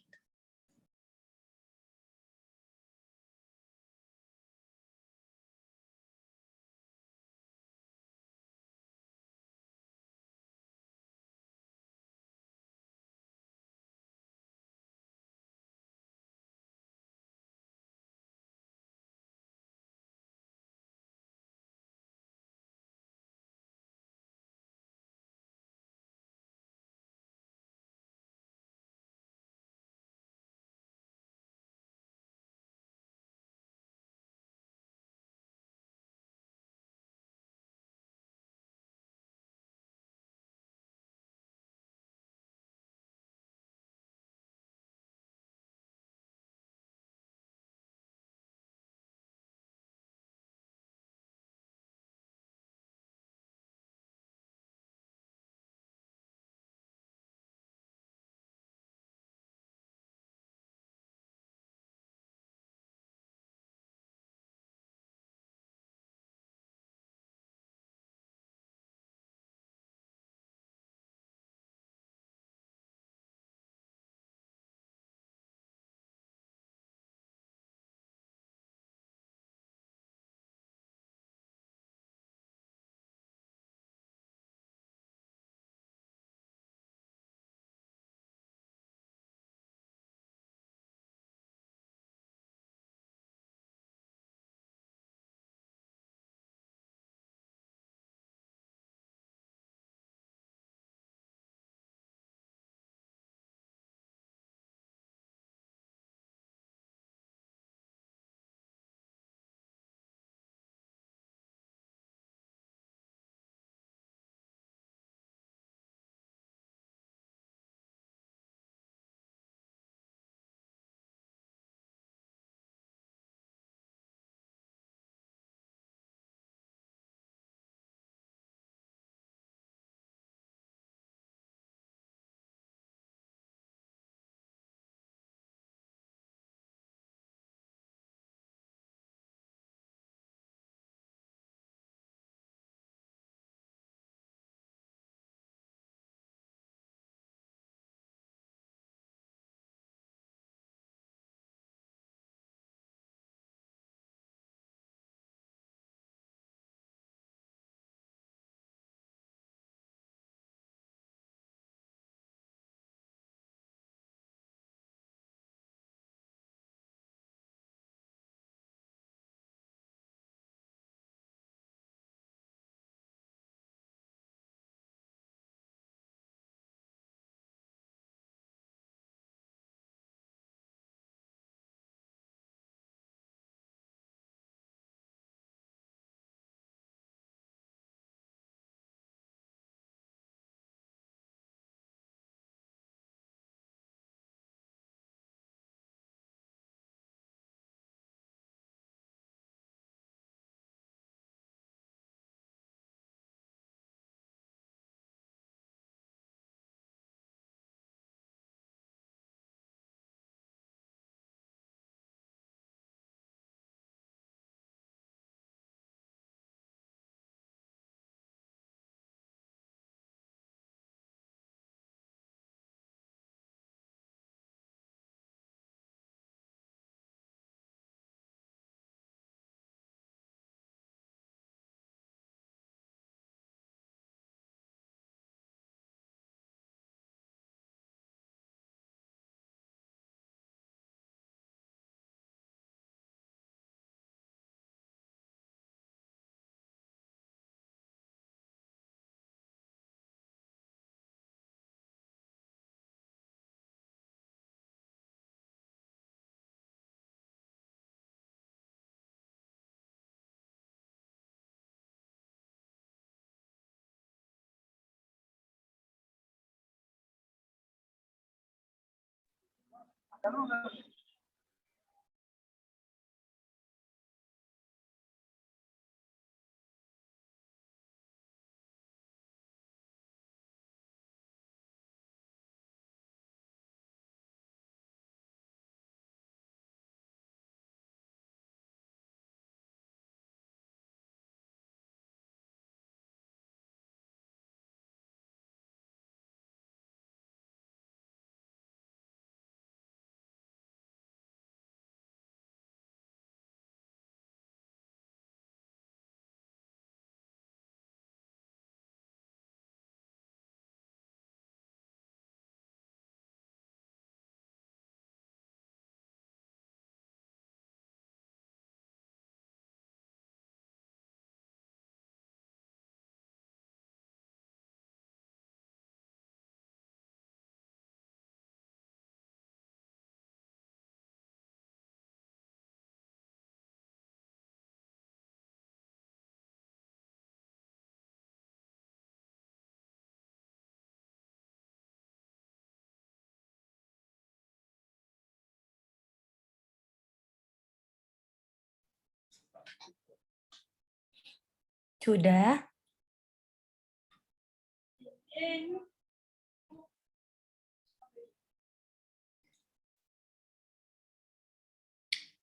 Sudah.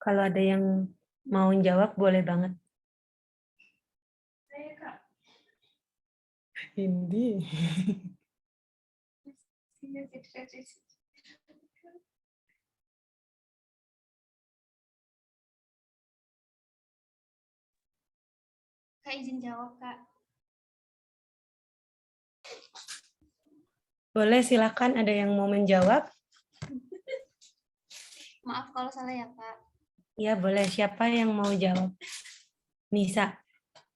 Kalau ada yang mau jawab, boleh banget. Hindi. Kak izin jawab, Kak. Boleh, silakan ada yang mau menjawab. Maaf kalau salah ya, Kak. Ya, boleh. Siapa yang mau jawab? Nisa.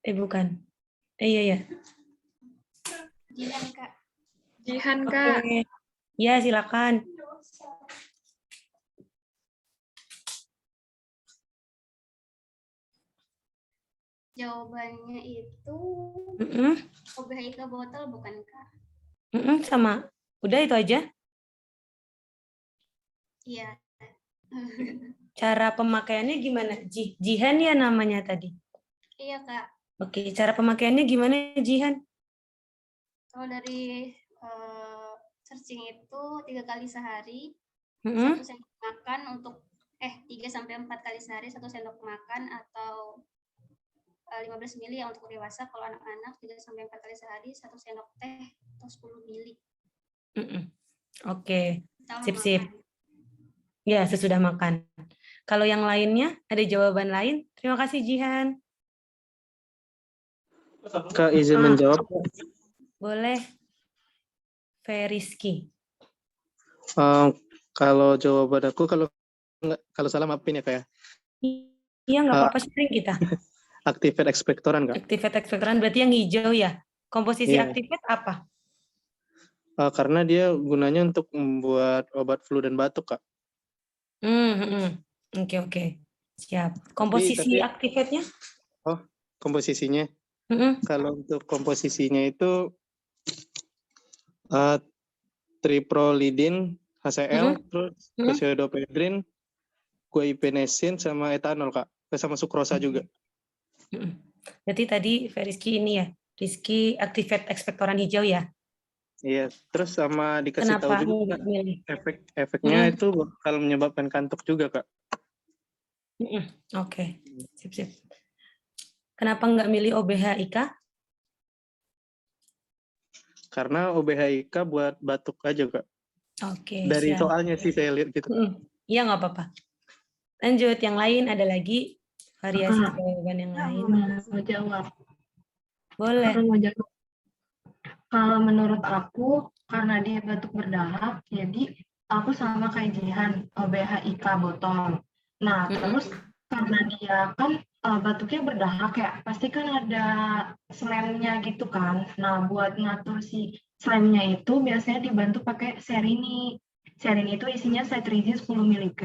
Bukan. Iya, ya. Jihan, Kak. Jihan, Oke. Kak. Ya, silakan. Jawabannya itu OBH botol bukan, Kak? Sama. Udah itu aja. Iya. Cara pemakaiannya gimana? Jihan ya namanya tadi. Iya, Kak. Oke, cara pemakaiannya gimana, Jihan? Kalau dari searching itu 3 kali sehari, 1 Mm-mm. sendok makan untuk 3-4 kali sehari 1 sendok makan atau 15 mili ya untuk dewasa. Kalau anak-anak 3-4 kali sehari 1 sendok teh atau 10 mili. Oke, Setelah sip. makan. Ya, sesudah makan. Kalau yang lainnya, ada jawaban lain? Terima kasih, Jihan. Kak, izin menjawab. Boleh. Feriski. Kalau jawaban aku, kalau salah maafin ya, Kak ya. Iya, nggak apa-apa, sering kita. Activate expectorant, Kak. Activate expectorant berarti yang hijau ya. Komposisi Iya. activate apa? Karena dia gunanya untuk membuat obat flu dan batuk, Kak. Oke. Siap. Komposisi activate-nya? Komposisinya. Kalau untuk komposisinya itu triprolidin, HCl, terus pseudoephedrine, guaipenesin, sama etanol, Kak. Sama sukrosa juga. Berarti tadi Rizky ini ya, Rizky activate expectorant hijau ya? Iya, terus sama dikasih tahu Kenapa juga milih? efeknya itu bakal menyebabkan kantuk juga, Kak. Oke, sip. Kenapa nggak milih OBH-IK? Karena OBH-IK buat batuk aja, Kak. Oke, Dari siap. soalnya sih saya lihat gitu. Iya, nggak apa-apa. Lanjut, yang lain ada lagi variasi jawaban yang lain? Mau jawab. Boleh. Mau jawab. Kalau menurut aku, karena dia batuk berdahak, jadi aku sama kayak Jihan, OBH-IK botol. Nah, terus karena dia kan batuknya berdahak ya, pasti kan ada slemnya gitu kan. Nah, buat ngatur si slemnya itu biasanya dibantu pakai Serini. Serini itu isinya cetirizine 10 mg.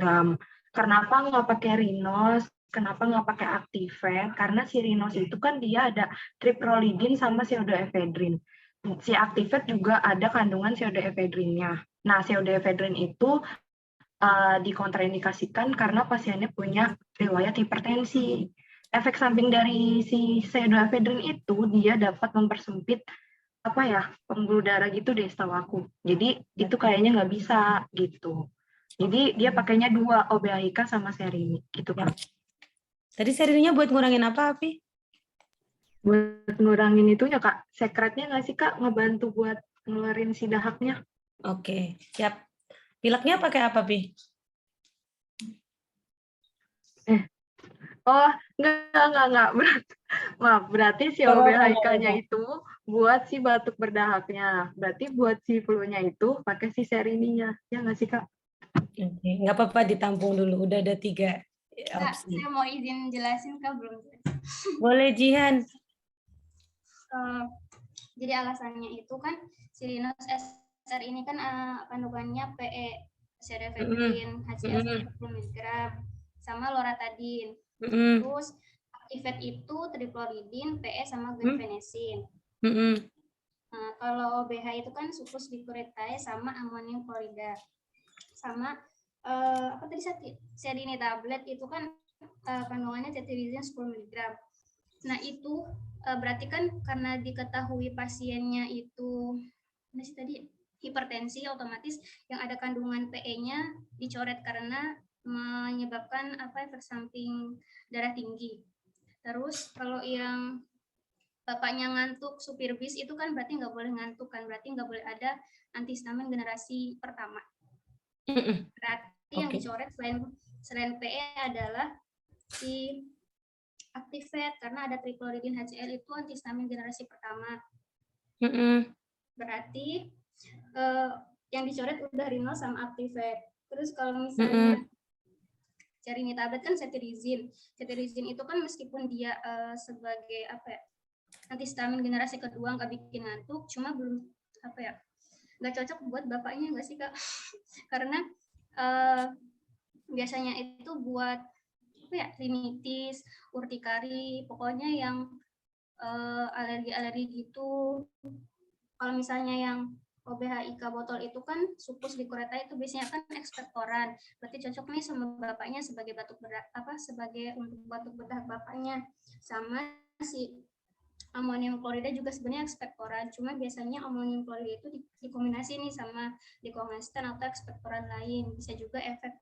Kenapa nggak pakai Rinos? Kenapa nggak pakai Activate? Karena si Rinos itu kan dia ada triprolidin sama pseudoephedrine. Si Activate juga ada kandungan pseudoephedrine-nya. Nah, pseudoephedrine itu dikontraindikasikan karena pasiennya punya riwayat hipertensi. Efek samping dari si pseudoephedrine itu dia dapat mempersempit pembuluh darah gitu deh setahu aku. Jadi itu kayaknya nggak bisa gitu. Jadi dia pakainya 2, OBH-IK sama Serini gitu kan. Tadi Serininya buat ngurangin apa, Api? Buat ngurangin itunya, Kak. Sekretnya nggak sih, Kak? Ngebantu buat ngeluarin si dahaknya. Oke, siap. Pileknya pakai apa, Pi? Enggak. Berarti si OBH-IK-nya itu buat si batuk berdahaknya. Berarti buat si flu-nya itu pakai si Serininya. Ya nggak sih, Kak? Oke, nggak apa-apa ditampung dulu. Udah ada 3 Kak, opsi. saya mau izin jelasin, Kak, belum jelas. Boleh, Jihan. Jadi alasannya itu kan si Rinos SR ini kan kandungannya PE, pseudoephedrine, HCl 10 mg, sama loratadin. Terus Activate itu triprolidin, PE sama guaifenesin. Nah, kalau OBH itu kan sucrose diuretae sama amonium klorida. Sama apa tadi Serini tablet itu kan kandungannya cetirizine 10 mg. Nah, itu berarti kan karena diketahui pasiennya itu tadi hipertensi, otomatis yang ada kandungan PE-nya dicoret karena menyebabkan efek samping darah tinggi. Terus kalau yang bapaknya ngantuk supir bis itu kan berarti nggak boleh ngantuk kan, berarti nggak boleh ada antihistamin generasi pertama. Berarti yang dicoret selain PE adalah si Activate karena ada tricloridin HCl itu antihistamin generasi pertama. Berarti yang dicoret udah Rinol sama Activate. Terus kalau misalnya cari tablet kan cetirizine. Cetirizine itu kan meskipun dia sebagai antihistamin generasi kedua nggak bikin ngantuk, cuma belum nggak cocok buat bapaknya nggak sih Kak? Karena biasanya itu buat rinitis, urtikari, pokoknya yang alergi-alergi gitu. Kalau misalnya yang OBH IK botol itu kan supus likureta itu biasanya kan ekspektoran. Berarti cocok nih sama bapaknya sebagai batuk berdah sebagai untuk batuk berdah bapaknya. Sama si amonium klorida juga sebenarnya ekspektoran. Cuma biasanya amonium klorida itu dikombinasi nih sama diclofenac atau ekspektoran lain. Bisa juga efek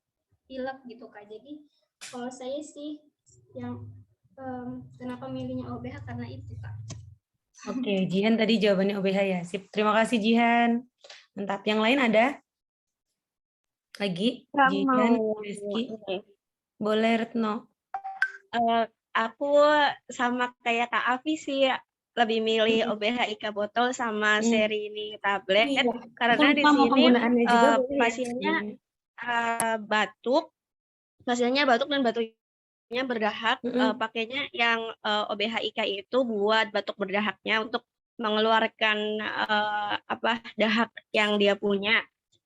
pilek gitu Kak. Jadi kalau saya sih yang kenapa milihnya OBH karena itu Kak. Oke, Jihan tadi jawabannya OBH ya. Sip. Terima kasih Jihan. Mantap. Yang lain ada? Lagi? Jihan, Rizky. Boleh Retno. Aku sama kayak Kak Afi sih lebih milih OBH IK botol sama seri ini tablet karena di sini pasiennya batuk, dan batuknya berdahak. Pakainya yang OBH IK itu buat batuk berdahaknya untuk mengeluarkan dahak yang dia punya.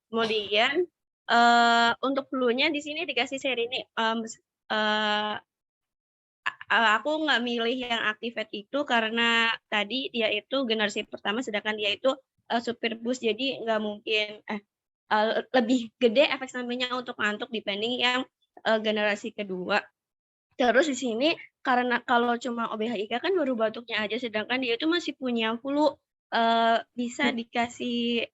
Kemudian untuk flu-nya di sini dikasih seri ini. Aku nggak milih yang Activate itu karena tadi dia itu generasi pertama, sedangkan dia itu supir bus, jadi nggak mungkin lebih gede efek sampingnya untuk ngantuk dibanding yang generasi kedua. Terus di sini karena kalau cuma OBH IK kan baru batuknya aja, sedangkan dia itu masih punya flu, bisa dikasih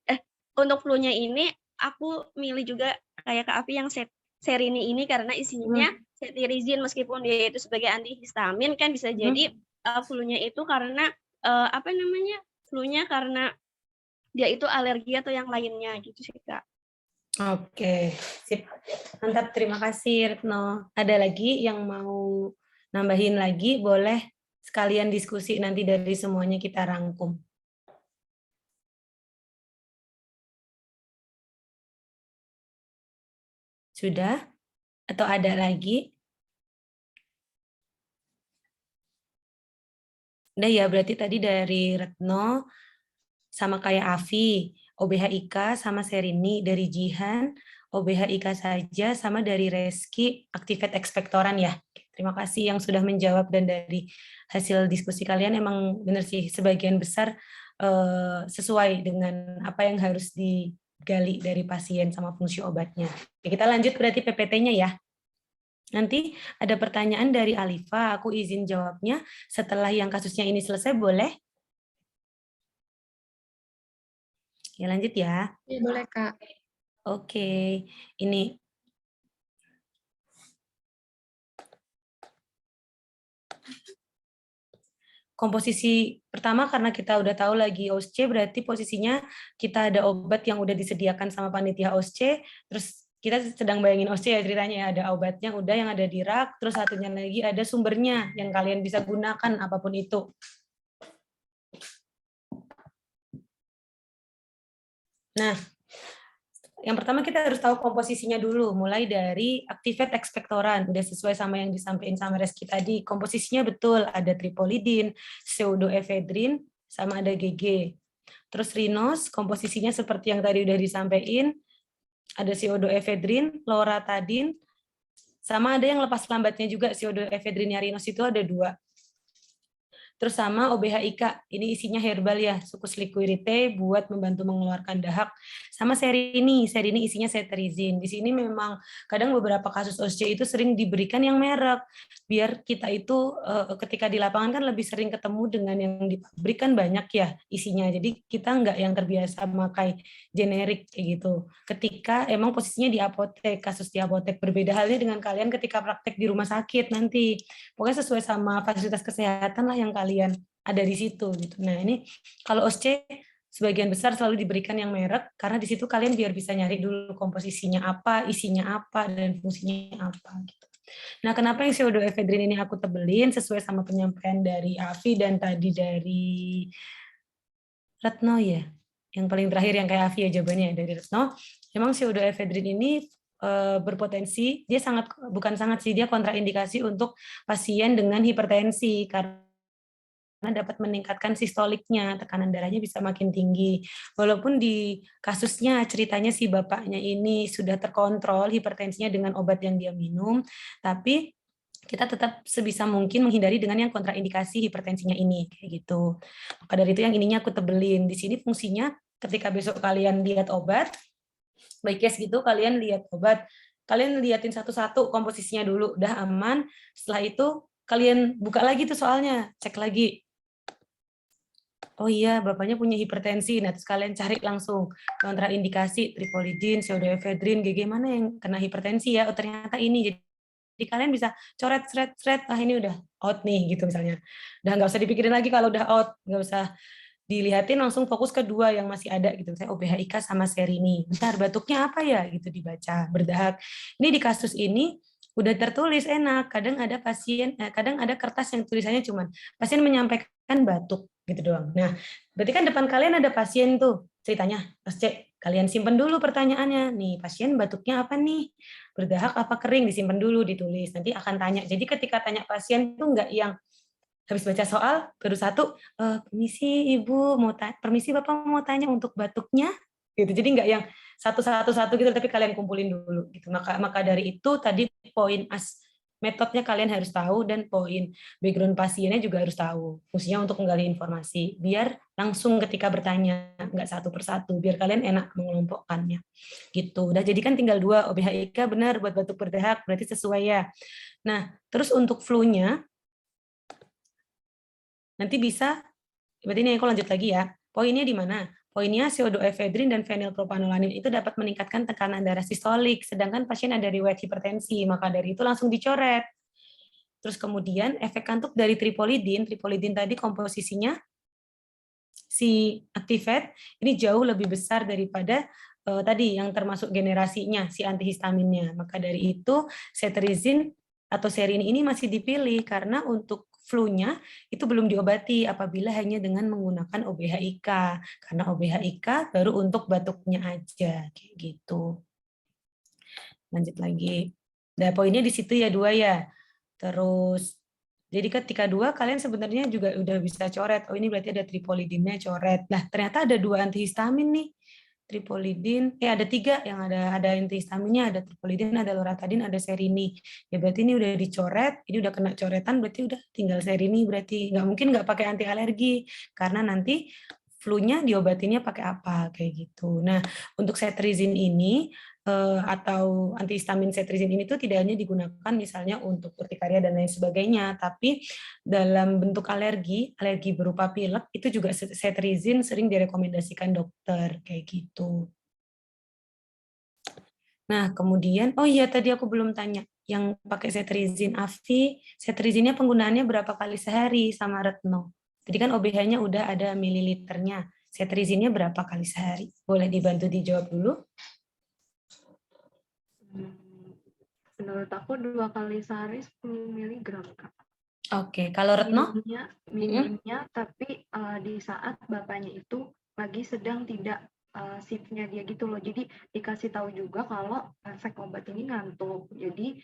untuk flu-nya ini aku milih juga kayak Kak Afi yang seri ini karena isinya cetirizine, meskipun dia itu sebagai antihistamin kan bisa jadi flu-nya itu karena flu-nya karena dia itu alergi atau yang lainnya gitu sih Kak. Oke, sip. Mantap, terima kasih Retno. Ada lagi yang mau nambahin lagi? Boleh sekalian diskusi nanti dari semuanya kita rangkum. Sudah? Atau ada lagi? Udah ya, berarti tadi dari Retno sama kayak Afi, OBH IK sama Serini. Dari Jihan, OBH IK saja, sama dari Reski, Activate ekspektoran ya. Terima kasih yang sudah menjawab, dan dari hasil diskusi kalian emang benar sih sebagian besar sesuai dengan apa yang harus digali dari pasien sama fungsi obatnya. Oke, kita lanjut berarti PPT-nya ya. Nanti ada pertanyaan dari Alifa, aku izin jawabnya setelah yang kasusnya ini selesai, boleh? Ya lanjut ya. Ya, boleh Kak. Oke, ini komposisi pertama karena kita udah tahu lagi OSCE, berarti posisinya kita ada obat yang udah disediakan sama panitia OSCE, terus kita sedang bayangin OSCE ya ceritanya ya, ada obatnya udah yang ada di rak, terus satunya lagi ada sumbernya yang kalian bisa gunakan apapun itu. Nah, yang pertama kita harus tahu komposisinya dulu, mulai dari Activate ekspektoran, udah sesuai sama yang disampaikan sama Reski tadi, komposisinya betul, ada tripolidin, pseudoephedrine, sama ada GG. Terus Rinos, komposisinya seperti yang tadi udah disampaikan, ada pseudoephedrine, loratadine, sama ada yang lepas lambatnya juga, pseudoephedrine Rinos itu ada 2. Terus sama OBH-IK, ini isinya herbal ya, Sucus liquiritae buat membantu mengeluarkan dahak. Sama seri ini isinya cetirizine. Di sini memang kadang beberapa kasus OSCE itu sering diberikan yang merek, biar kita itu ketika di lapangan kan lebih sering ketemu dengan yang di pabrik kan banyak ya isinya. Jadi kita nggak yang terbiasa memakai generik kayak gitu. Ketika emang posisinya di apotek, kasus di apotek, berbeda halnya dengan kalian ketika praktek di rumah sakit nanti. Pokoknya sesuai sama fasilitas kesehatan lah yang kalian ada di situ gitu. Nah, ini kalau OSCE sebagian besar selalu diberikan yang merek karena di situ kalian biar bisa nyari dulu komposisinya apa, isinya apa, dan fungsinya apa gitu. Nah, kenapa yang pseudoephedrine ini aku tebelin sesuai sama penyampaian dari Afi dan tadi dari Retno ya. Yang paling terakhir yang kayak Afi ya jawabannya dari Retno. Memang pseudoephedrine ini berpotensi, dia dia kontraindikasi untuk pasien dengan hipertensi karena dapat meningkatkan sistoliknya, tekanan darahnya bisa makin tinggi. Walaupun di kasusnya ceritanya si bapaknya ini sudah terkontrol hipertensinya dengan obat yang dia minum, tapi kita tetap sebisa mungkin menghindari dengan yang kontraindikasi hipertensinya ini kayak gitu. Maka dari itu yang ininya aku tebelin. Di sini fungsinya ketika besok kalian lihat obat, baik case gitu kalian lihat obat, kalian liatin satu-satu komposisinya dulu, udah aman. Setelah itu kalian buka lagi tuh soalnya, cek lagi. Oh iya, bapaknya punya hipertensi. Nah, terus kalian cari langsung kontraindikasi tripolidin, pseudoephedrine, GG mana yang kena hipertensi ya? Oh, ternyata ini. Jadi kalian bisa coret, ah ini udah out nih gitu misalnya. Udah nggak usah dipikirin lagi kalau udah out, nggak usah dilihatin, langsung fokus ke dua yang masih ada gitu. Saya OBH-IK sama serini. Bentar, batuknya apa ya? Gitu dibaca, berdahak. Ini di kasus ini udah tertulis enak. Kadang ada kadang ada kertas yang tulisannya cuman pasien menyampaikan batuk gitu doang. Nah, berarti kan depan kalian ada pasien tuh ceritanya. Pas cek, kalian simpen dulu pertanyaannya. Nih, pasien batuknya apa nih? Berdahak apa kering? Disimpan dulu, ditulis. Nanti akan tanya. Jadi ketika tanya pasien tuh nggak yang habis baca soal baru satu, permisi ibu permisi bapak mau tanya untuk batuknya gitu. Jadi nggak yang satu gitu, tapi kalian kumpulin dulu gitu. Maka dari itu tadi poin metodenya kalian harus tahu dan poin background pasiennya juga harus tahu. Fungsinya untuk menggali informasi biar langsung ketika bertanya nggak satu persatu, biar kalian enak mengelompokkannya gitu. Udah jadi kan tinggal 2 OBH-IK benar buat batuk berdahak berarti sesuai ya. Nah terus untuk flu-nya nanti bisa, berarti ini aku lanjut lagi ya. Poinnya di mana? Poinnya pseudoephedrine dan fenilpropanolanin itu dapat meningkatkan tekanan darah sistolik, sedangkan pasien ada riwayat hipertensi, maka dari itu langsung dicoret. Terus kemudian efek kantuk dari tripolidin tadi komposisinya si Actifed ini jauh lebih besar daripada tadi yang termasuk generasinya si antihistaminnya. Maka dari itu cetirizine atau serin ini masih dipilih karena untuk flu-nya itu belum diobati apabila hanya dengan menggunakan OBH-IK. Karena OBH-IK baru untuk batuknya aja kayak gitu. Lanjut lagi. Nah, poinnya di situ ya 2 ya. Terus jadi ketika 2 kalian sebenarnya juga udah bisa coret. Oh ini berarti ada tripolidinnya coret. Nah, ternyata ada 2 antihistamin nih. Tripolidin, ada 3 yang ada antihistaminnya, ada tripolidin, ada loratadin, ada serini. Ya berarti ini udah dicoret, ini udah kena coretan, berarti udah tinggal serini, berarti nggak mungkin nggak pakai anti alergi, karena nanti flu-nya diobatinnya pakai apa, kayak gitu. Nah, untuk cetirizine ini, atau antihistamin cetirizine ini tuh tidak hanya digunakan misalnya untuk urtikaria dan lain sebagainya, tapi dalam bentuk alergi berupa pilek itu juga cetirizine sering direkomendasikan dokter kayak gitu. Nah, kemudian oh iya tadi aku belum tanya yang pakai cetirizine Afi, cetirizine-nya penggunaannya berapa kali sehari sama Retno? Tadi kan OBH-nya udah ada mililiternya. Cetirizine-nya berapa kali sehari? Boleh dibantu dijawab dulu? Menurut aku 2 kali sehari 10 mg, Kak. Oke, kalau Retno? Minumnya tapi di saat bapaknya itu lagi sedang tidak shift-nya dia gitu loh. Jadi dikasih tahu juga kalau efek obat ini ngantuk. Jadi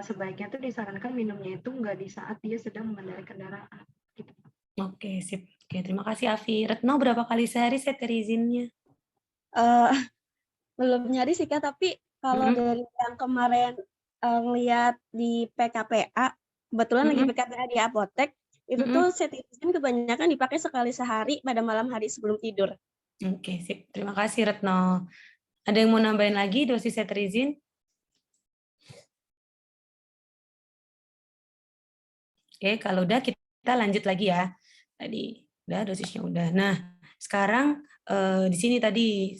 sebaiknya tuh disarankan minumnya itu nggak di saat dia sedang mengendarai kendaraan. Gitu. Oke, sip. Oke, terima kasih Afi. Retno berapa kali sehari cetirizine-nya? Belum nyari sih Kak, tapi kalau dari yang kemarin ngeliat di PKPA, kebetulan lagi PKPA di apotek, Itu tuh cetirizine kebanyakan dipakai sekali sehari pada malam hari sebelum tidur. Oke, sip. Terima kasih Retno. Ada yang mau nambahin lagi dosis cetirizine? Oke, kalau udah kita lanjut lagi ya. Tadi udah dosisnya udah. Nah, sekarang di sini tadi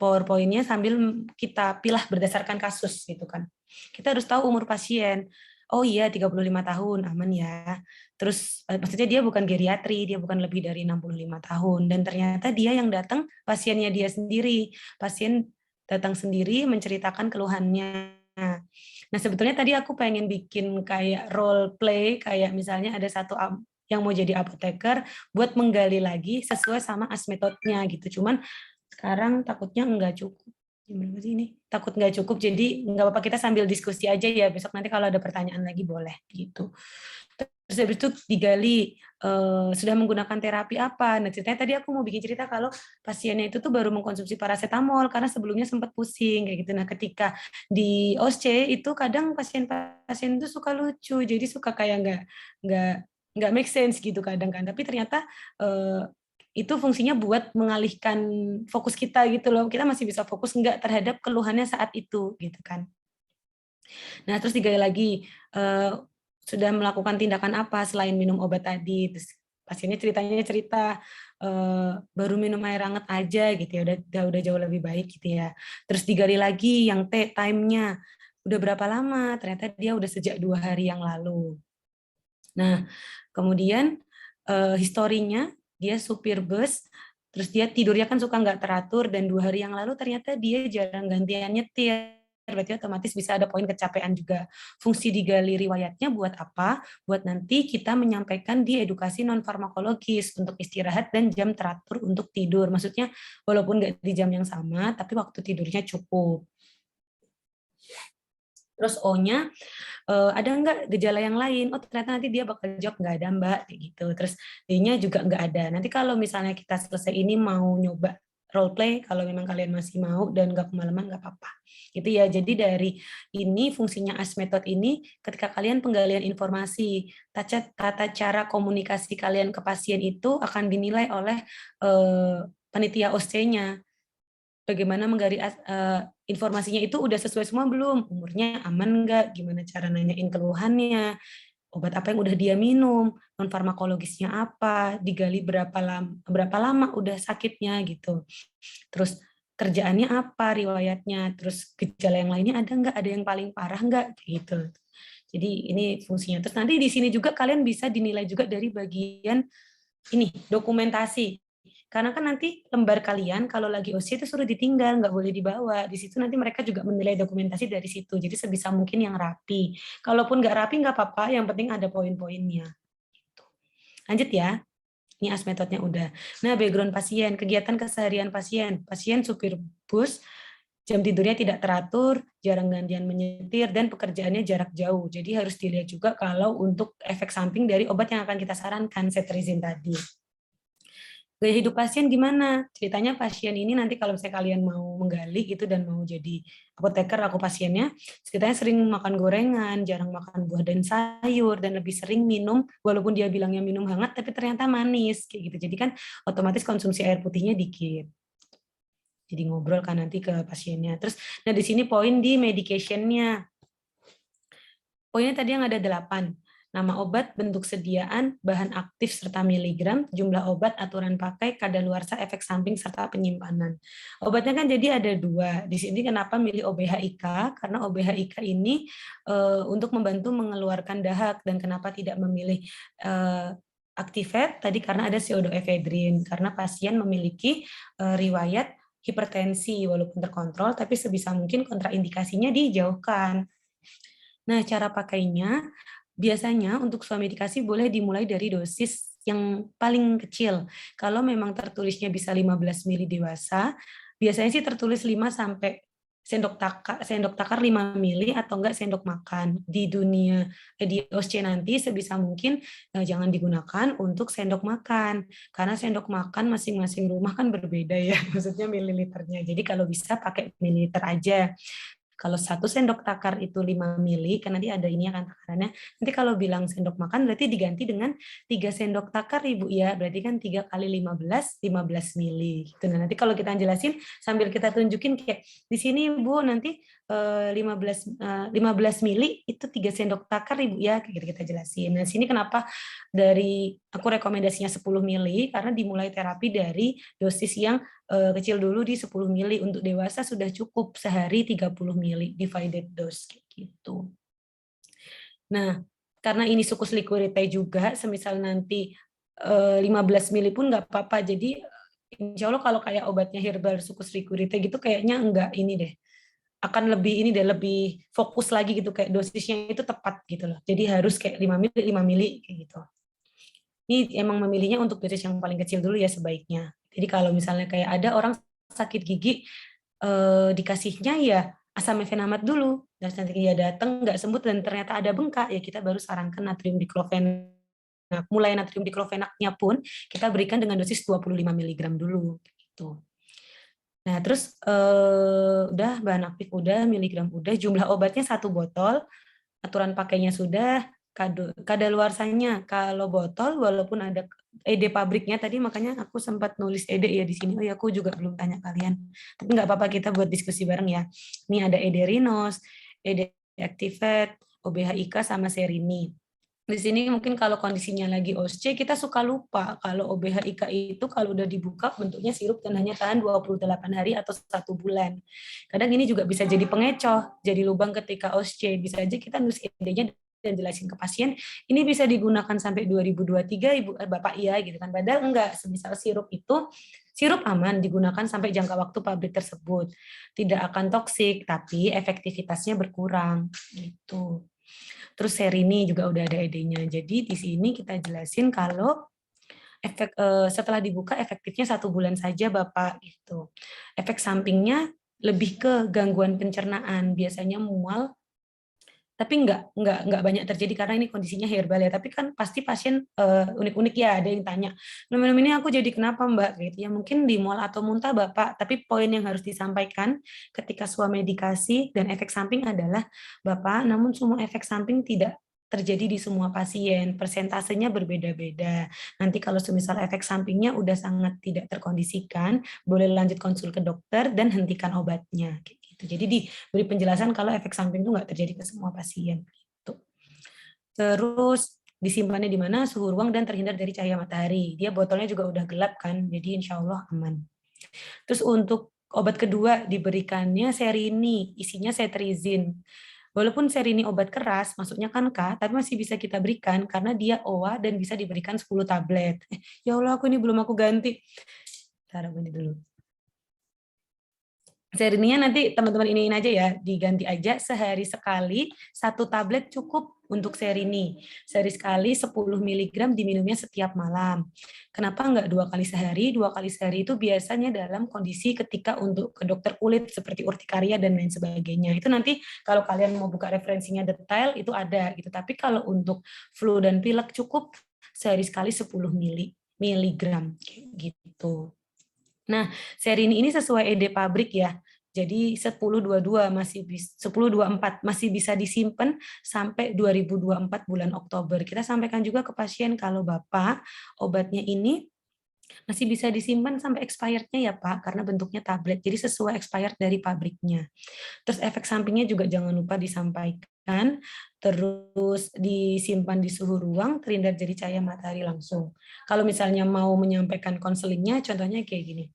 PowerPoint-nya sambil kita pilah berdasarkan kasus gitu kan. Kita harus tahu umur pasien. Oh iya, 35 tahun, aman ya. Terus maksudnya dia bukan geriatri, dia bukan lebih dari 65 tahun. Dan ternyata dia yang datang, pasiennya dia sendiri. Pasien datang sendiri menceritakan keluhannya. Nah, sebetulnya tadi aku pengen bikin kayak role play, kayak misalnya ada satu yang mau jadi apoteker buat menggali lagi sesuai sama metodenya gitu. Cuman sekarang takutnya nggak cukup. Gimana sih ini? Takut nggak cukup, jadi nggak apa-apa kita sambil diskusi aja ya. Besok nanti kalau ada pertanyaan lagi boleh gitu. Terus habis itu digali sudah menggunakan terapi apa. Nah, ceritanya tadi aku mau bikin cerita kalau pasiennya itu tuh baru mengkonsumsi paracetamol karena sebelumnya sempat pusing kayak gitu. Nah, ketika di OSCE itu kadang pasien-pasien itu suka lucu, jadi suka kayak nggak make sense gitu kadang kan. Tapi ternyata itu fungsinya buat mengalihkan fokus kita gitu loh. Kita masih bisa fokus nggak terhadap keluhannya saat itu gitu kan. Nah, terus digali lagi sudah melakukan tindakan apa selain minum obat tadi. Terus pasiennya cerita baru minum air hangat aja gitu ya, udah jauh lebih baik gitu ya. Terus digali lagi yang time-nya udah berapa lama, ternyata dia udah sejak 2 hari yang lalu. Nah, kemudian historinya dia supir bus, terus dia tidurnya kan suka nggak teratur, dan 2 hari yang lalu ternyata dia jarang gantian nyetir. Berarti otomatis bisa ada poin kecapean juga. Fungsi digali riwayatnya buat apa? Buat nanti kita menyampaikan di edukasi non-farmakologis untuk istirahat dan jam teratur untuk tidur. Maksudnya walaupun nggak di jam yang sama, tapi waktu tidurnya cukup. Terus O-nya, ada nggak gejala yang lain? Oh, ternyata nanti dia bakal jawab nggak ada Mbak, kayak gitu. Terus D-nya juga nggak ada. Nanti kalau misalnya kita selesai ini mau nyoba role play, kalau memang kalian masih mau dan nggak kemalaman nggak apa-apa. Gitu ya. Jadi dari ini fungsinya AS method ini ketika kalian penggalian informasi, tata cara komunikasi kalian ke pasien itu akan dinilai oleh panitia OSCE-nya. Bagaimana menggali informasinya itu udah sesuai semua belum? Umurnya aman nggak? Gimana cara nanyain keluhannya? Obat apa yang udah dia minum? Non farmakologisnya apa? Digali berapa lama udah sakitnya gitu. Terus kerjaannya apa? Riwayatnya. Terus gejala yang lainnya ada nggak? Ada yang paling parah nggak? Gitu. Jadi ini fungsinya. Terus nanti di sini juga kalian bisa dinilai juga dari bagian ini dokumentasi. Karena kan nanti lembar kalian kalau lagi OSCE itu suruh ditinggal, nggak boleh dibawa. Di situ nanti mereka juga menilai dokumentasi dari situ. Jadi sebisa mungkin yang rapi. Kalaupun nggak rapi nggak apa-apa, yang penting ada poin-poinnya. Lanjut ya. Ini AS metodenya udah. Nah, background pasien, kegiatan keseharian pasien. Pasien supir bus, jam tidurnya tidak teratur, jarang gantian menyetir, dan pekerjaannya jarak jauh. Jadi harus dilihat juga kalau untuk efek samping dari obat yang akan kita sarankan, cetirizine tadi. Gaya hidup pasien gimana? Ceritanya pasien ini nanti kalau misalnya kalian mau menggali gitu dan mau jadi apoteker aku pasiennya, ceritanya sering makan gorengan, jarang makan buah dan sayur, dan lebih sering minum, walaupun dia bilangnya minum hangat, tapi ternyata manis kayak gitu. Jadi kan otomatis konsumsi air putihnya dikit. Jadi ngobrol kan nanti ke pasiennya. Terus, nah di sini poin di medication-nya. Poinnya tadi yang ada 8. Nama obat, bentuk sediaan, bahan aktif serta miligram, jumlah obat, aturan pakai, kadaluarsa, efek samping, serta penyimpanan. Obatnya kan jadi ada 2. Di sini kenapa milih OBH-IK? Karena OBH-IK ini untuk membantu mengeluarkan dahak, dan kenapa tidak memilih Activate? Tadi karena ada pseudoephedrine, karena pasien memiliki riwayat hipertensi, walaupun terkontrol, tapi sebisa mungkin kontraindikasinya dijauhkan. Nah, cara pakainya, biasanya untuk swamedikasi boleh dimulai dari dosis yang paling kecil. Kalau memang tertulisnya bisa 15 ml dewasa, biasanya sih tertulis 5 sampai sendok takar 5 ml atau enggak sendok makan. Di dunia di OSCE nanti sebisa mungkin jangan digunakan untuk sendok makan, karena sendok makan masing-masing rumah kan berbeda ya, maksudnya mililiternya. Jadi kalau bisa pakai mililiter aja. Kalau 1 sendok takar itu 5 mili, kan nanti ada ini kan takarannya. Nanti kalau bilang sendok makan berarti diganti dengan 3 sendok takar Ibu ya. Berarti kan 3 kali 15 mili. Gitu. Nah, nanti kalau kita jelasin sambil kita tunjukin kayak di sini Bu nanti 15 mili itu 3 sendok takar Ibu ya, kayak gitu kita jelasin. Nah, sini kenapa dari aku rekomendasinya 10 mili karena dimulai terapi dari dosis yang kecil dulu di 10 mili, untuk dewasa sudah cukup sehari 30 mili divided dose kayak gitu. Nah, karena ini sukus liquiritae juga, semisal nanti 15 mili pun nggak apa-apa. Jadi insya Allah kalau kayak obatnya herbal sukus liquiritae gitu kayaknya enggak ini deh. Akan lebih ini deh, lebih fokus lagi gitu, kayak dosisnya itu tepat gitu loh. Jadi harus kayak 5 mili kayak gitu. Ini emang memilihnya untuk dosis yang paling kecil dulu ya sebaiknya. Jadi kalau misalnya kayak ada orang sakit gigi, dikasihnya ya asam mefenamat dulu, dan nanti dia datang nggak sembuh dan ternyata ada bengkak, ya kita baru sarankan natrium diklofenak. Mulai natrium diklofenaknya pun kita berikan dengan dosis 25 mg dulu. Gitu. Nah terus udah bahan aktif udah, miligram udah, jumlah obatnya 1 botol, aturan pakainya sudah, kadaluarsanya kalau botol walaupun ada ED pabriknya tadi, makanya aku sempat nulis ED ya di sini. Oh ya, aku juga belum tanya kalian. Tapi nggak apa-apa, kita buat diskusi bareng ya. Ini ada ED Rinos, ED Activate, OBH-IK sama Serini. Di sini mungkin kalau kondisinya lagi OSC, kita suka lupa kalau OBH-IK itu kalau udah dibuka bentuknya sirup dan hanya tahan 28 hari atau 1 bulan. Kadang ini juga bisa jadi pengecoh, jadi lubang ketika OSC. Bisa aja kita nulis ED-nya dan jelasin ke pasien, ini bisa digunakan sampai 2023 Ibu Bapak iya gitu kan. Padahal enggak, semisal sirup itu sirup aman digunakan sampai jangka waktu pabrik tersebut. Tidak akan toksik, tapi efektivitasnya berkurang gitu. Terus Serini juga udah ada ED-nya. Jadi di sini kita jelasin kalau setelah dibuka efektifnya 1 bulan saja Bapak gitu. Efek sampingnya lebih ke gangguan pencernaan, biasanya mual, tapi nggak banyak terjadi karena ini kondisinya herbal ya. Tapi kan pasti pasien unik-unik ya, ada yang tanya, minum ini aku jadi kenapa Mbak? Gitu ya, mungkin di mual atau muntah Bapak. Tapi poin yang harus disampaikan ketika swamedikasi dan efek samping adalah Bapak, namun semua efek samping tidak terjadi di semua pasien, persentasenya berbeda-beda. Nanti kalau semisal efek sampingnya udah sangat tidak terkondisikan, boleh lanjut konsul ke dokter dan hentikan obatnya. Jadi diberi penjelasan kalau efek samping itu nggak terjadi ke semua pasien. Gitu. Terus disimpannya di mana? Suhu ruang dan terhindar dari cahaya matahari. Dia botolnya juga udah gelap kan, jadi insya Allah aman. Terus untuk obat kedua diberikannya Serini, isinya cetirizine. Walaupun Serini obat keras, masuknya kan K, tapi masih bisa kita berikan karena dia OA dan bisa diberikan 10 tablet. Ya Allah, aku ini belum aku ganti. Taruh ini dulu. Serininya nanti teman-teman ini aja ya, diganti aja sehari sekali 1 tablet cukup untuk Serini. Sehari sekali 10 mg diminumnya setiap malam. Kenapa enggak 2 kali sehari? 2 kali sehari itu biasanya dalam kondisi ketika untuk ke dokter kulit seperti urtikaria dan lain sebagainya. Itu nanti kalau kalian mau buka referensinya detail itu ada gitu. Tapi kalau untuk flu dan pilek cukup sehari sekali 10 mg gitu. Nah, Serini ini sesuai ED pabrik ya. Jadi 1022 masih bisa disimpan sampai 2024 bulan Oktober. Kita sampaikan juga ke pasien kalau Bapak obatnya ini masih bisa disimpan sampai expired-nya ya Pak, karena bentuknya tablet. Jadi sesuai expired dari pabriknya. Terus efek sampingnya juga jangan lupa disampaikan. Terus disimpan di suhu ruang, terhindar dari cahaya matahari langsung. Kalau misalnya mau menyampaikan konselingnya, contohnya kayak gini.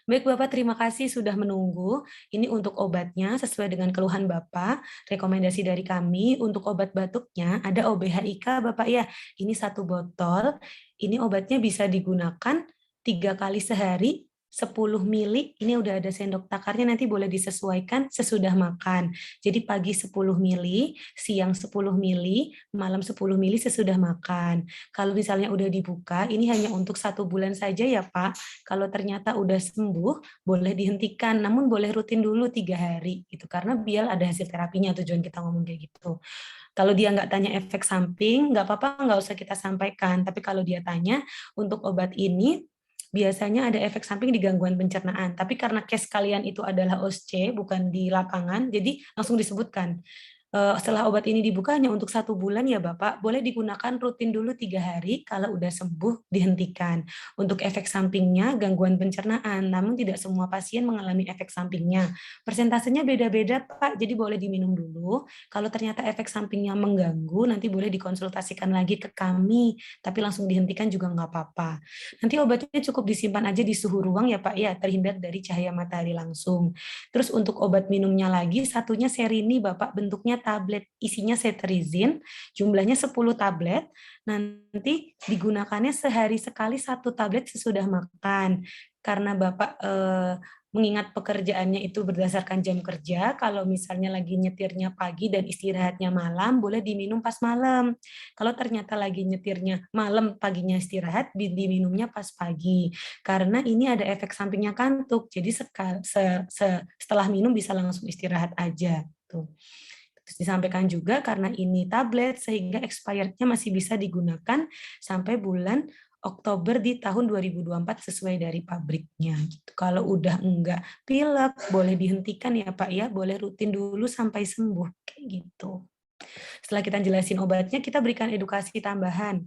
Baik Bapak, terima kasih sudah menunggu. Ini untuk obatnya sesuai dengan keluhan Bapak. Rekomendasi dari kami untuk obat batuknya ada OBH-IK Bapak ya. Ini 1 botol. Ini obatnya bisa digunakan 3 kali sehari. 10 mili, ini udah ada sendok takarnya, nanti boleh disesuaikan sesudah makan. Jadi pagi 10 mili, siang 10 mili, malam 10 mili sesudah makan. Kalau misalnya udah dibuka, ini hanya untuk 1 bulan saja ya Pak. Kalau ternyata udah sembuh, boleh dihentikan, namun boleh rutin dulu 3 hari. Gitu. Karena biar ada hasil terapinya, tujuan kita ngomong kayak gitu. Kalau dia nggak tanya efek samping, nggak apa-apa, nggak usah kita sampaikan. Tapi kalau dia tanya, untuk obat ini, biasanya ada efek samping di gangguan pencernaan. Tapi karena case kalian itu adalah OSCE, bukan di lapangan, jadi langsung disebutkan. Setelah obat ini dibuka hanya untuk 1 bulan ya Bapak, boleh digunakan rutin dulu 3 hari, kalau udah sembuh dihentikan. Untuk efek sampingnya gangguan pencernaan, namun tidak semua pasien mengalami efek sampingnya. Persentasenya beda-beda Pak, jadi boleh diminum dulu. Kalau ternyata efek sampingnya mengganggu, nanti boleh dikonsultasikan lagi ke kami, tapi langsung dihentikan juga nggak apa-apa. Nanti obatnya cukup disimpan aja di suhu ruang ya Pak ya, terhindar dari cahaya matahari langsung. Terus untuk obat minumnya lagi, satunya Serini Bapak, bentuknya tablet, isinya cetirizine, jumlahnya 10 tablet, nanti digunakannya sehari sekali 1 tablet sesudah makan. Karena Bapak mengingat pekerjaannya itu berdasarkan jam kerja, kalau misalnya lagi nyetirnya pagi dan istirahatnya malam, boleh diminum pas malam. Kalau ternyata lagi nyetirnya malam, paginya istirahat, diminumnya pas pagi. Karena ini ada efek sampingnya kantuk, jadi setelah minum bisa langsung istirahat aja. Tuh. Terus disampaikan juga karena ini tablet sehingga expirednya masih bisa digunakan sampai bulan Oktober di tahun 2024 sesuai dari pabriknya. Gitu. Kalau udah enggak pilek, boleh dihentikan ya Pak ya, boleh rutin dulu sampai sembuh kayak gitu. Setelah kita jelasin obatnya, kita berikan edukasi tambahan.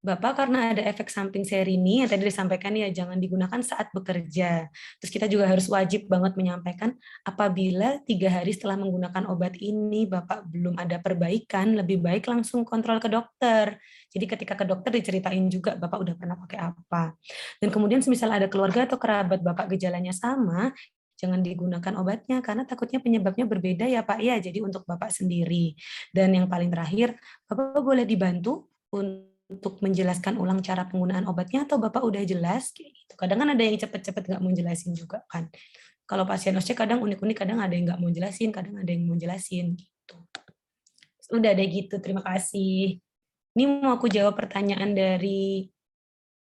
Bapak karena ada efek samping Serini yang tadi disampaikan ya jangan digunakan saat bekerja. Terus kita juga harus wajib banget menyampaikan apabila 3 hari setelah menggunakan obat ini Bapak belum ada perbaikan, lebih baik langsung kontrol ke dokter. Jadi ketika ke dokter diceritain juga Bapak udah pernah pakai apa. Dan kemudian semisal ada keluarga atau kerabat Bapak gejalanya sama, jangan digunakan obatnya karena takutnya penyebabnya berbeda ya Pak ya. Jadi untuk Bapak sendiri. Dan yang paling terakhir, Bapak boleh dibantu untuk menjelaskan ulang cara penggunaan obatnya atau Bapak udah jelas kayak gitu. Kadang kan ada yang cepet-cepet nggak mau jelasin juga kan. Kalau pasien OSCE kadang unik-unik, kadang ada yang nggak mau jelasin, kadang ada yang mau jelasin gitu. Udah deh gitu, terima kasih. Ini mau aku jawab pertanyaan dari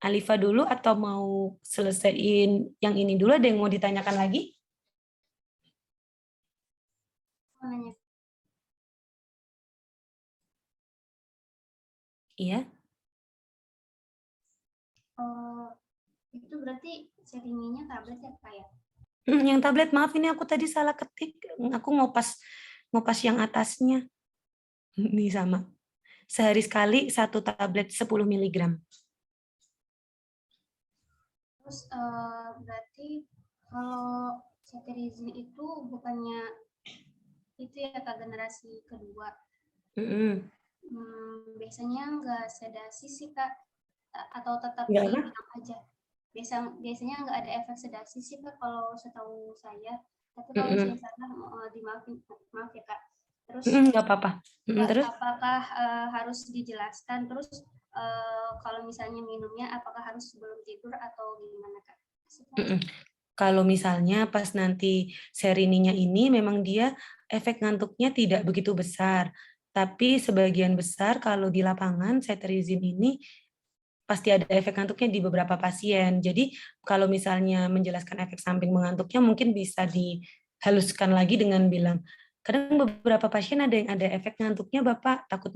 Alifa dulu atau mau selesaiin yang ini dulu, ada yang mau ditanyakan lagi? Iya. Itu berarti Serininya tablet ya Kak ya? Yang tablet, maaf ini aku tadi salah ketik. Aku ngopas yang atasnya. Ini sama. Sehari sekali 1 tablet 10 mg. Terus berarti kalau cetirizine itu bukannya itu ya Kak generasi kedua. Biasanya nggak sedasi sih Kak, atau tetap diminum aja? Biasanya nggak ada efek sedasi sih Kak kalau setahu saya. Tapi kalau misalnya salah, maaf ya Kak. Terus nggak apa-apa. Terus apakah harus dijelaskan? Terus kalau misalnya minumnya apakah harus sebelum tidur atau gimana Kak? Kalau misalnya pas nanti Serininya ini memang dia efek ngantuknya tidak begitu besar. Tapi sebagian besar kalau di lapangan cetirizine ini pasti ada efek ngantuknya di beberapa pasien. Jadi kalau misalnya menjelaskan efek samping mengantuknya mungkin bisa dihaluskan lagi dengan bilang, kadang beberapa pasien ada yang ada efek ngantuknya Bapak, takut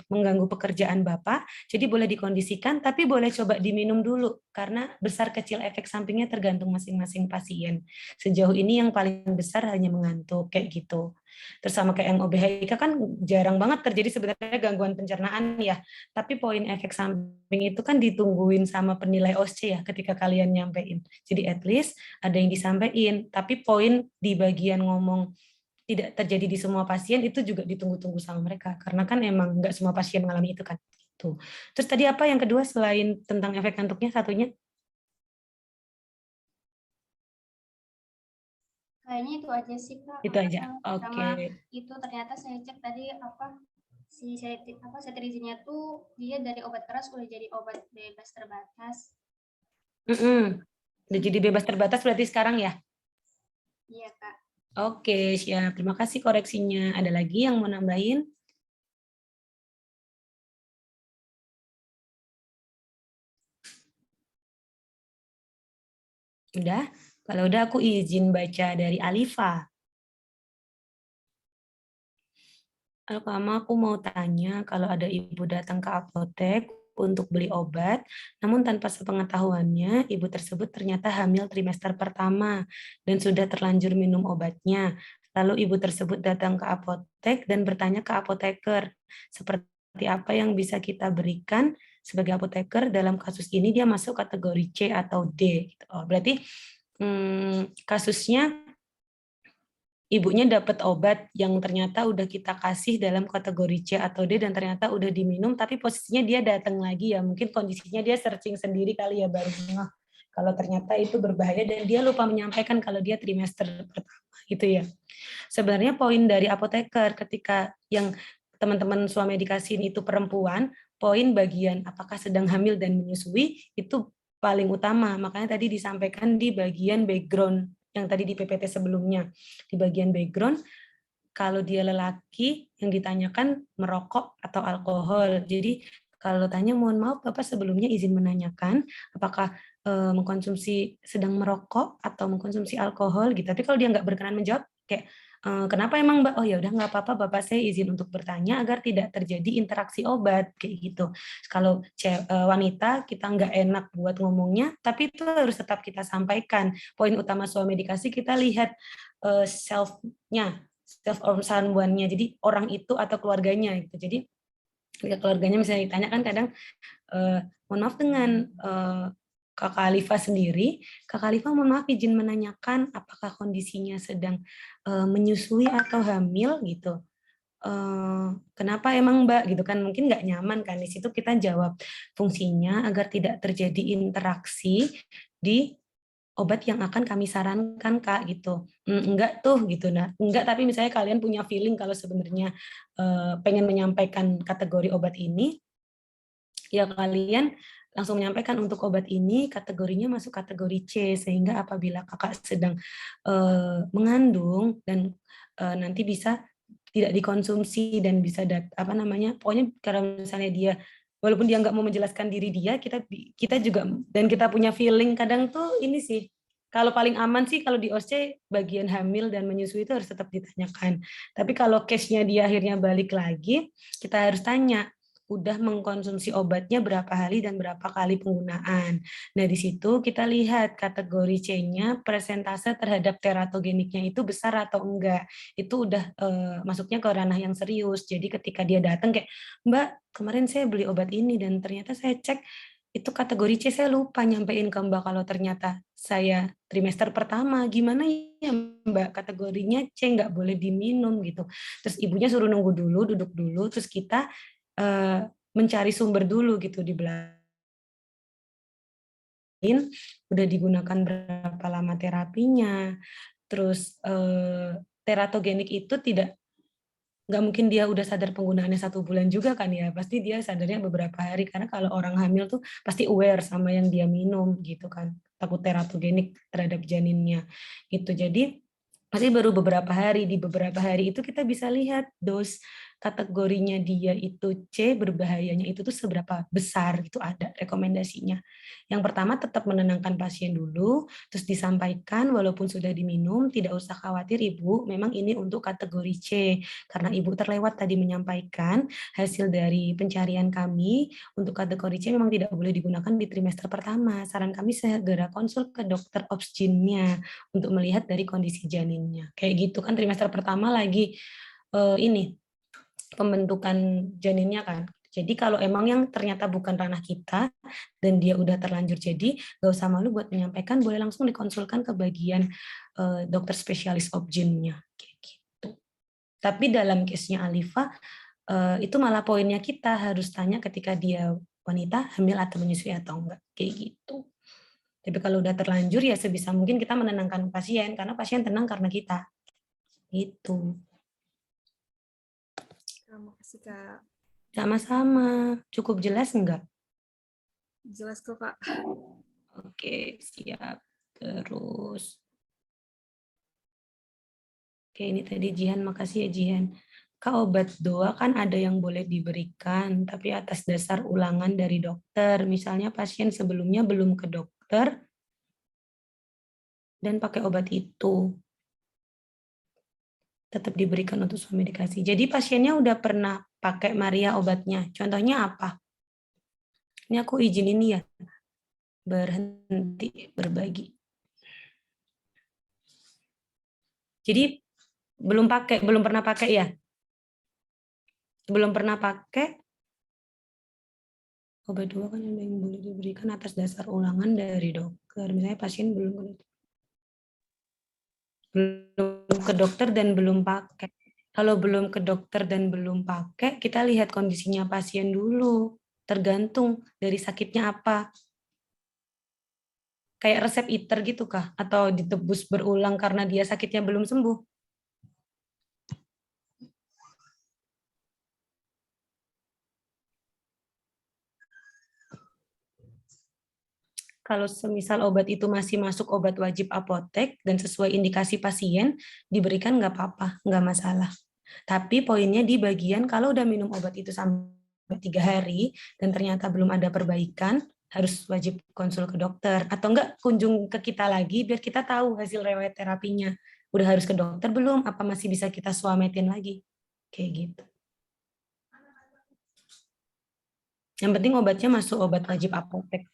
mengganggu pekerjaan Bapak, jadi boleh dikondisikan, tapi boleh coba diminum dulu, karena besar kecil efek sampingnya tergantung masing-masing pasien. Sejauh ini yang paling besar hanya mengantuk, kayak gitu. Terus sama kayak yang OBHIK kan jarang banget terjadi sebenarnya gangguan pencernaan ya, tapi poin efek samping itu kan ditungguin sama penilai OSCE ya ketika kalian nyampein. Jadi at least ada yang disampaikan, tapi poin di bagian ngomong tidak terjadi di semua pasien itu juga ditunggu-tunggu sama mereka karena kan emang nggak semua pasien mengalami itu kan. Tuh. Terus tadi apa yang kedua selain tentang efek ngantuknya satunya? Kayaknya itu aja sih Kak. Itu aja. Oke. Sama itu ternyata saya cek tadi cetirizine tuh dia dari obat keras udah jadi obat bebas terbatas. Udah jadi bebas terbatas berarti sekarang ya? Iya Kak. Oke, siap. Terima kasih koreksinya. Ada lagi yang mau nambahin? Udah? Kalau udah aku izin baca dari Alifa. Kalau kamu aku mau tanya, kalau ada ibu datang ke apotek, untuk beli obat, namun tanpa sepengetahuannya, ibu tersebut ternyata hamil trimester pertama dan sudah terlanjur minum obatnya. Lalu ibu tersebut datang ke apotek dan bertanya ke apoteker, seperti apa yang bisa kita berikan sebagai apoteker dalam kasus ini dia masuk kategori C atau D. Oh, berarti kasusnya ibunya dapat obat yang ternyata udah kita kasih dalam kategori C atau D dan ternyata udah diminum, tapi posisinya dia datang lagi ya, mungkin kondisinya dia searching sendiri kali ya baru ngeh kalau ternyata itu berbahaya dan dia lupa menyampaikan kalau dia trimester pertama gitu ya. Sebenarnya poin dari apoteker ketika yang teman-teman swamedikasi itu perempuan, poin bagian apakah sedang hamil dan menyusui itu paling utama. Makanya tadi disampaikan di bagian background yang tadi di PPT sebelumnya. Di bagian background, kalau dia lelaki yang ditanyakan merokok atau alkohol. Jadi kalau tanya, mohon maaf Bapak sebelumnya izin menanyakan apakah mengkonsumsi sedang merokok atau mengkonsumsi alkohol gitu. Tapi kalau dia nggak berkenan menjawab, kayak kenapa emang Mbak? Oh ya udah nggak apa-apa Bapak, saya izin untuk bertanya agar tidak terjadi interaksi obat kayak gitu. Kalau wanita kita nggak enak buat ngomongnya, tapi itu harus tetap kita sampaikan. Poin utama swamedikasi kita lihat self-nya, self or someone-nya. Jadi orang itu atau keluarganya gitu. Jadi ketika keluarganya misalnya ditanya kan kadang mohon maaf dengan Kakak Alifa sendiri, Kakak Alifa mohon maaf izin menanyakan apakah kondisinya sedang menyusui atau hamil gitu. Kenapa emang Mbak gitu kan, mungkin nggak nyaman kan, di situ kita jawab fungsinya agar tidak terjadi interaksi di obat yang akan kami sarankan Kak gitu. Enggak tuh gitu, nah enggak, tapi misalnya kalian punya feeling kalau sebenarnya pengen menyampaikan kategori obat ini, ya kalian langsung menyampaikan untuk obat ini kategorinya masuk kategori C, sehingga apabila kakak sedang mengandung dan nanti bisa tidak dikonsumsi dan bisa pokoknya kalau misalnya dia walaupun dia nggak mau menjelaskan diri dia, kita juga dan kita punya feeling kadang tuh ini sih. Kalau paling aman sih kalau di OSC bagian hamil dan menyusui itu harus tetap ditanyakan. Tapi kalau case-nya dia akhirnya balik lagi, kita harus tanya udah mengkonsumsi obatnya berapa hari dan berapa kali penggunaan. Nah, di situ kita lihat kategori C-nya persentase terhadap teratogeniknya itu besar atau enggak. Itu udah masuknya ke ranah yang serius. Jadi ketika dia datang kayak, Mbak, kemarin saya beli obat ini dan ternyata saya cek itu kategori C, saya lupa nyampein ke Mbak kalau ternyata saya trimester pertama. Gimana ya Mbak, kategorinya C nggak boleh diminum gitu. Terus ibunya suruh nunggu dulu, duduk dulu, terus kita mencari sumber dulu gitu di belakang. Udah digunakan berapa lama terapinya, terus teratogenik itu nggak mungkin dia udah sadar penggunaannya 1 bulan juga kan ya, pasti dia sadarnya beberapa hari, karena kalau orang hamil tuh pasti aware sama yang dia minum gitu kan, takut teratogenik terhadap janinnya gitu. Jadi pasti baru beberapa hari, di beberapa hari itu kita bisa lihat dos kategorinya dia itu C, berbahayanya itu tuh seberapa besar, itu ada rekomendasinya. Yang pertama tetap menenangkan pasien dulu, terus disampaikan walaupun sudah diminum, tidak usah khawatir Ibu, memang ini untuk kategori C, karena Ibu terlewat tadi menyampaikan hasil dari pencarian kami, untuk kategori C memang tidak boleh digunakan di trimester pertama, saran kami segera konsul ke dokter obsginnya untuk melihat dari kondisi janinnya. Kayak gitu kan, trimester pertama lagi ini pembentukan janinnya kan. Jadi kalau emang yang ternyata bukan ranah kita dan dia udah terlanjur jadi, gak usah malu buat menyampaikan, boleh langsung dikonsulkan ke bagian dokter spesialis obginnya kayak gitu. Tapi dalam case-nya Alifa itu malah poinnya kita harus tanya ketika dia wanita hamil atau menyusui atau enggak kayak gitu. Tapi kalau udah terlanjur ya sebisa mungkin kita menenangkan pasien, karena pasien tenang karena kita. Gitu. Terima kasih, Kak. Sama-sama. Cukup jelas enggak? Jelas kok, Kak. Oke, siap. Terus. Oke, ini tadi Jihan, makasih ya Jihan. Kak, obat doa kan ada yang boleh diberikan, tapi atas dasar ulangan dari dokter. Misalnya pasien sebelumnya belum ke dokter, dan pakai obat itu. Tetap diberikan untuk swamedikasi. Jadi pasiennya udah pernah pakai Maria obatnya. Contohnya apa? Ini aku izin ini ya, berhenti berbagi. Jadi belum pernah pakai ya? Belum pernah pakai obat 2 kan yang boleh diberikan atas dasar ulangan dari dokter. Misalnya pasien belum ke dokter dan belum pakai. Kalau belum ke dokter dan belum pakai, kita lihat kondisinya pasien dulu. Tergantung dari sakitnya apa. Kayak resep iter gitu kah? Atau ditebus berulang karena dia sakitnya belum sembuh? Kalau semisal obat itu masih masuk obat wajib apotek dan sesuai indikasi pasien, diberikan nggak apa-apa, nggak masalah. Tapi poinnya di bagian kalau udah minum obat itu sampai 3 hari dan ternyata belum ada perbaikan, harus wajib konsul ke dokter. Atau enggak kunjung ke kita lagi biar kita tahu hasil riwayat terapinya. Udah harus ke dokter belum? Apa masih bisa kita suametin lagi? Kayak gitu. Yang penting obatnya masuk obat wajib apotek.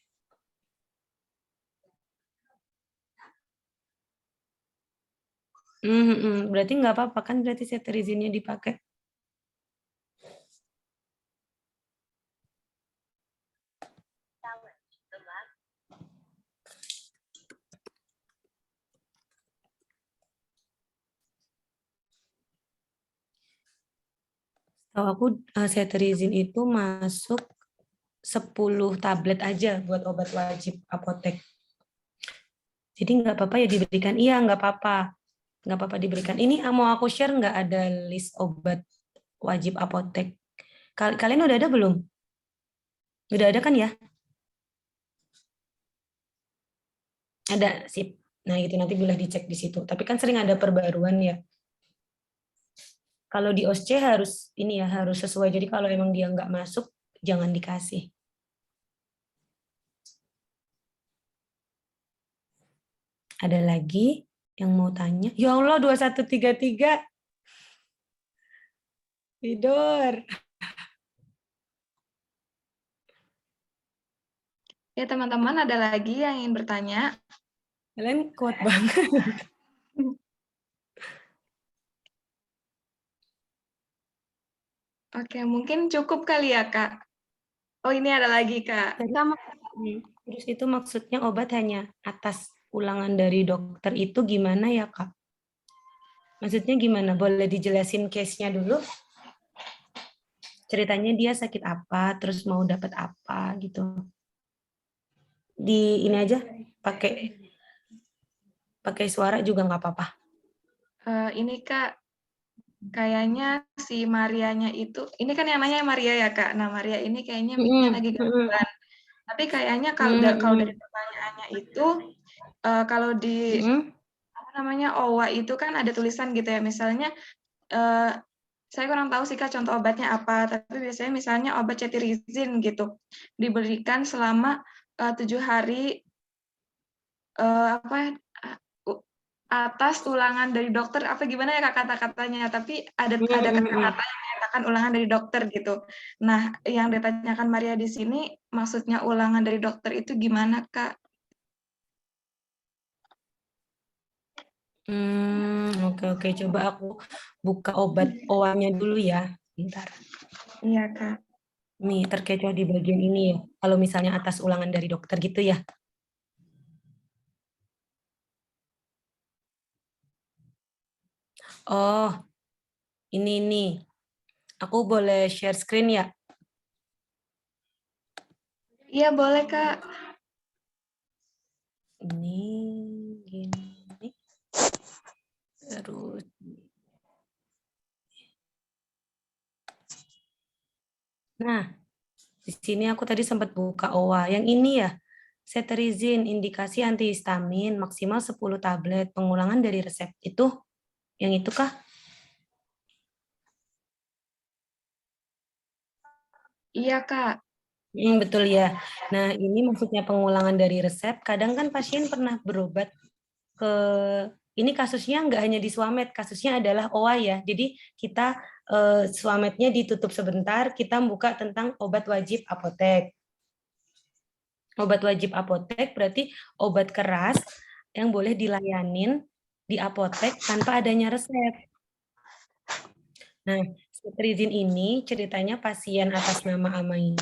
Berarti nggak apa-apa kan berarti cetirizine-nya dipakai. Tahu aku cetirizine itu masuk 10 tablet aja buat obat wajib apotek. Jadi nggak apa-apa ya diberikan. Iya, nggak apa-apa. Nggak apa-apa diberikan. Ini mau aku share nggak ada list obat wajib apotek. Kalian udah ada belum? Udah ada kan ya? Ada, sip. Nah itu nanti boleh dicek di situ. Tapi kan sering ada perbaruan ya. Kalau di OSC harus ini ya, harus sesuai. Jadi kalau emang dia nggak masuk, jangan dikasih. Ada lagi yang mau tanya? Ya Allah, 2133. Tidur. Ya, teman-teman, ada lagi yang ingin bertanya? Kalian kuat banget. Oke, mungkin cukup kali ya, Kak. Oh, ini ada lagi, Kak. Terus itu maksudnya obat hanya atas ulangan dari dokter itu gimana ya, Kak? Maksudnya gimana? Boleh dijelasin case-nya dulu? Ceritanya dia sakit apa, terus mau dapat apa gitu. Di ini aja, pakai suara juga nggak apa-apa. Ini, Kak, kayaknya si Marianya itu, ini kan yang nanya Maria ya, Kak. Nah, Maria ini kayaknya mic-nya lagi gangguan. Tapi kayaknya kalau dari pertanyaannya itu, kalau di apa namanya OWA itu kan ada tulisan gitu ya, misalnya saya kurang tahu sih Kak contoh obatnya apa, tapi biasanya misalnya obat cetirizine gitu diberikan selama 7 hari atas ulangan dari dokter, apa gimana ya Kak kata-katanya, tapi ada kata-kata yang menyatakan ulangan dari dokter gitu. Nah, yang ditanyakan Maria di sini maksudnya ulangan dari dokter itu gimana Kak? Oke. Coba aku buka obat OA-nya dulu ya. Bentar. Iya, Kak. Nih, terkecoh di bagian ini ya. Kalau misalnya atas ulangan dari dokter gitu ya. Oh, ini nih. Aku boleh share screen ya? Iya, boleh, Kak. Ini gini. Terus nah, di sini aku tadi sempat buka OA. Yang ini ya, cetirizine, indikasi antihistamin, maksimal 10 tablet, pengulangan dari resep. Itu, yang itu kah? Iya, Kak. Betul ya. Nah, ini maksudnya pengulangan dari resep. Kadang kan pasien pernah berobat ke, ini kasusnya nggak hanya di Swamed, kasusnya adalah OA ya. Jadi kita Swamednya ditutup sebentar, kita buka tentang obat wajib apotek. Obat wajib apotek berarti obat keras yang boleh dilayanin di apotek tanpa adanya resep. Nah, cetirizin ini ceritanya pasien atas nama Ama ini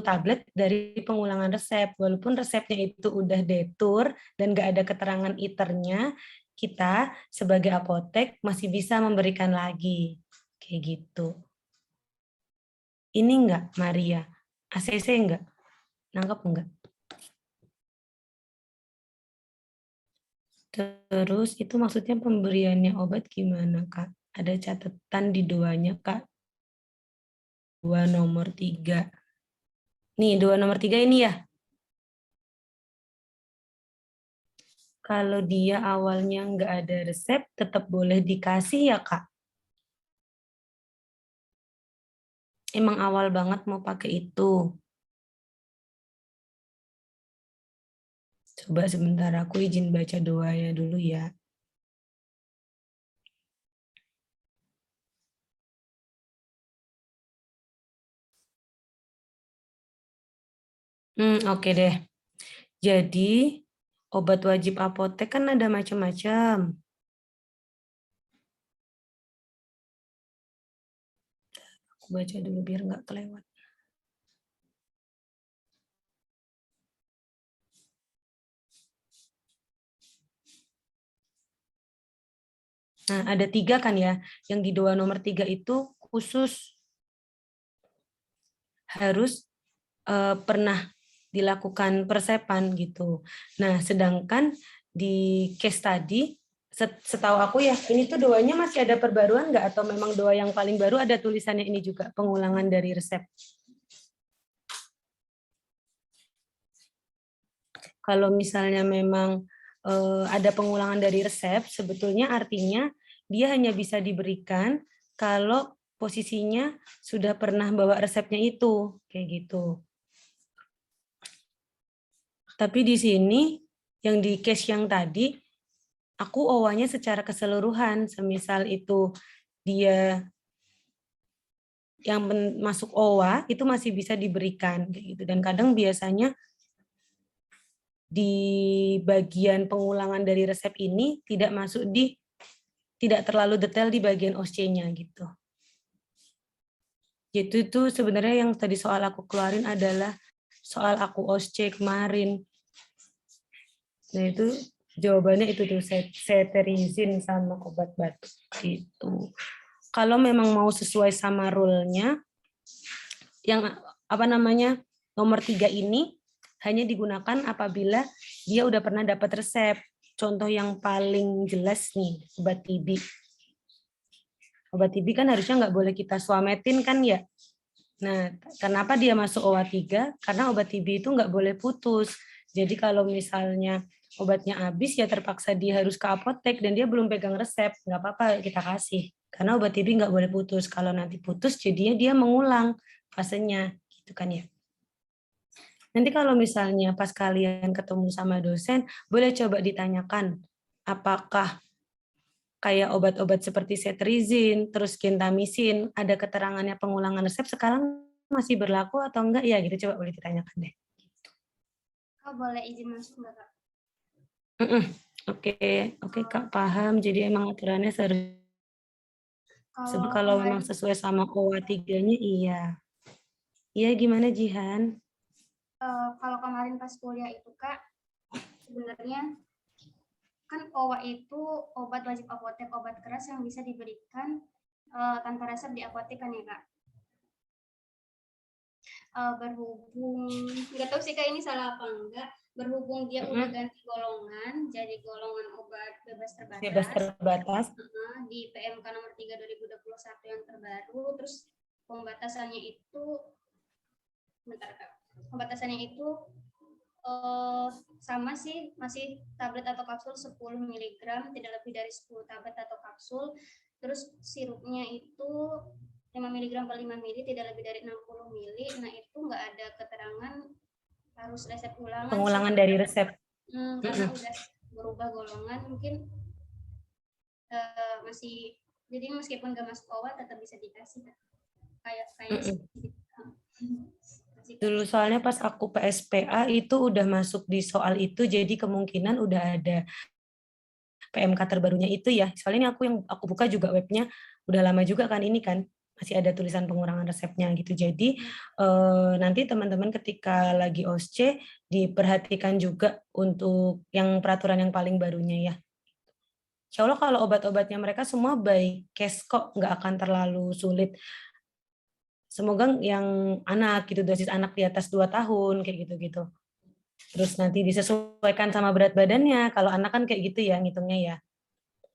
tablet dari pengulangan resep. Walaupun resepnya itu udah detur dan nggak ada keterangan iternya, kita sebagai apotek masih bisa memberikan lagi. Kayak gitu. Ini enggak, Maria? ACC enggak? Nangkep enggak? Terus itu maksudnya pemberiannya obat gimana, Kak? Ada catatan di duanya, Kak? 2 nomor 3. Nih, 2 nomor 3 ini ya. Kalau dia awalnya nggak ada resep, tetap boleh dikasih ya, Kak? Emang awal banget mau pakai itu. Coba sebentar, aku izin baca doanya dulu ya. Oke deh. Jadi, obat wajib apotek kan ada macam-macam. Aku baca dulu biar nggak kelewat. Nah, ada 3 kan ya. Yang di 2 nomor 3 itu khusus harus pernah dilakukan persepan gitu. Nah, sedangkan di case tadi, setahu aku ya, ini tuh doanya masih ada perbaruan nggak? Atau memang doa yang paling baru ada tulisannya ini juga, pengulangan dari resep? Kalau misalnya memang ada pengulangan dari resep, sebetulnya artinya dia hanya bisa diberikan kalau posisinya sudah pernah bawa resepnya itu, kayak gitu. Tapi di sini, yang di case yang tadi, aku OWA-nya secara keseluruhan, semisal itu dia yang masuk OWA, itu masih bisa diberikan, kayak gitu. Dan kadang biasanya di bagian pengulangan dari resep ini tidak masuk tidak terlalu detail di bagian OSC-nya gitu. Itu sebenarnya yang tadi soal aku keluarin adalah soal aku OSC kemarin. Nah itu jawabannya itu tuh cetirizin sama obat batuk gitu. Kalau memang mau sesuai sama rule-nya, yang nomor 3 ini hanya digunakan apabila dia udah pernah dapat resep. Contoh yang paling jelas nih, obat TB. Obat TB kan harusnya nggak boleh kita swametin kan ya. Nah, kenapa dia masuk OWA 3? Karena obat TB itu nggak boleh putus. Jadi kalau misalnya obatnya habis, ya terpaksa dia harus ke apotek dan dia belum pegang resep. Nggak apa-apa kita kasih. Karena obat TB nggak boleh putus. Kalau nanti putus, jadinya dia mengulang fasenya. Gitu kan ya. Nanti kalau misalnya pas kalian ketemu sama dosen, boleh coba ditanyakan apakah kayak obat-obat seperti cetirizin, terus gentamisin, ada keterangannya pengulangan resep sekarang masih berlaku atau enggak ya gitu, coba boleh ditanyakan deh. Kak, boleh izin masuk nggak, Kak? Oke, Kak, paham. Jadi emang aturannya kalau memang sesuai sama OWA 3-nya iya. Iya, gimana Jihan? Kalau kemarin pas kuliah itu, Kak, sebenarnya kan OWA itu obat wajib apotek, obat keras yang bisa diberikan tanpa resep di apotek kan ya, Kak? Berhubung, nggak tahu sih Kak ini salah apa enggak, berhubung dia udah ganti golongan, jadi golongan obat bebas terbatas. Di PMK nomor 3 2021 yang terbaru, terus pembatasannya itu, sama sih, masih tablet atau kapsul 10 mg, tidak lebih dari 10 tablet atau kapsul. Terus sirupnya itu 5 mg per 5 ml, tidak lebih dari 60 ml. Nah, itu nggak ada keterangan harus resep ulangan. Pengulangan dari resep. Karena udah berubah golongan, mungkin masih, jadi meskipun nggak masuk OWA tetap bisa dikasih kayak Dulu soalnya pas aku PSPA itu udah masuk di soal itu, jadi kemungkinan udah ada PMK terbarunya itu ya. Soalnya ini aku buka juga webnya udah lama juga kan, ini kan masih ada tulisan pengurangan resepnya gitu. Jadi nanti teman-teman ketika lagi OSCE diperhatikan juga untuk yang peraturan yang paling barunya ya. Insya Allah kalau obat-obatnya mereka semua baik case kok, nggak akan terlalu sulit. Semoga yang anak gitu, dosis anak di atas 2 tahun kayak gitu-gitu. Terus nanti disesuaikan sama berat badannya. Kalau anak kan kayak gitu ya ngitungnya ya.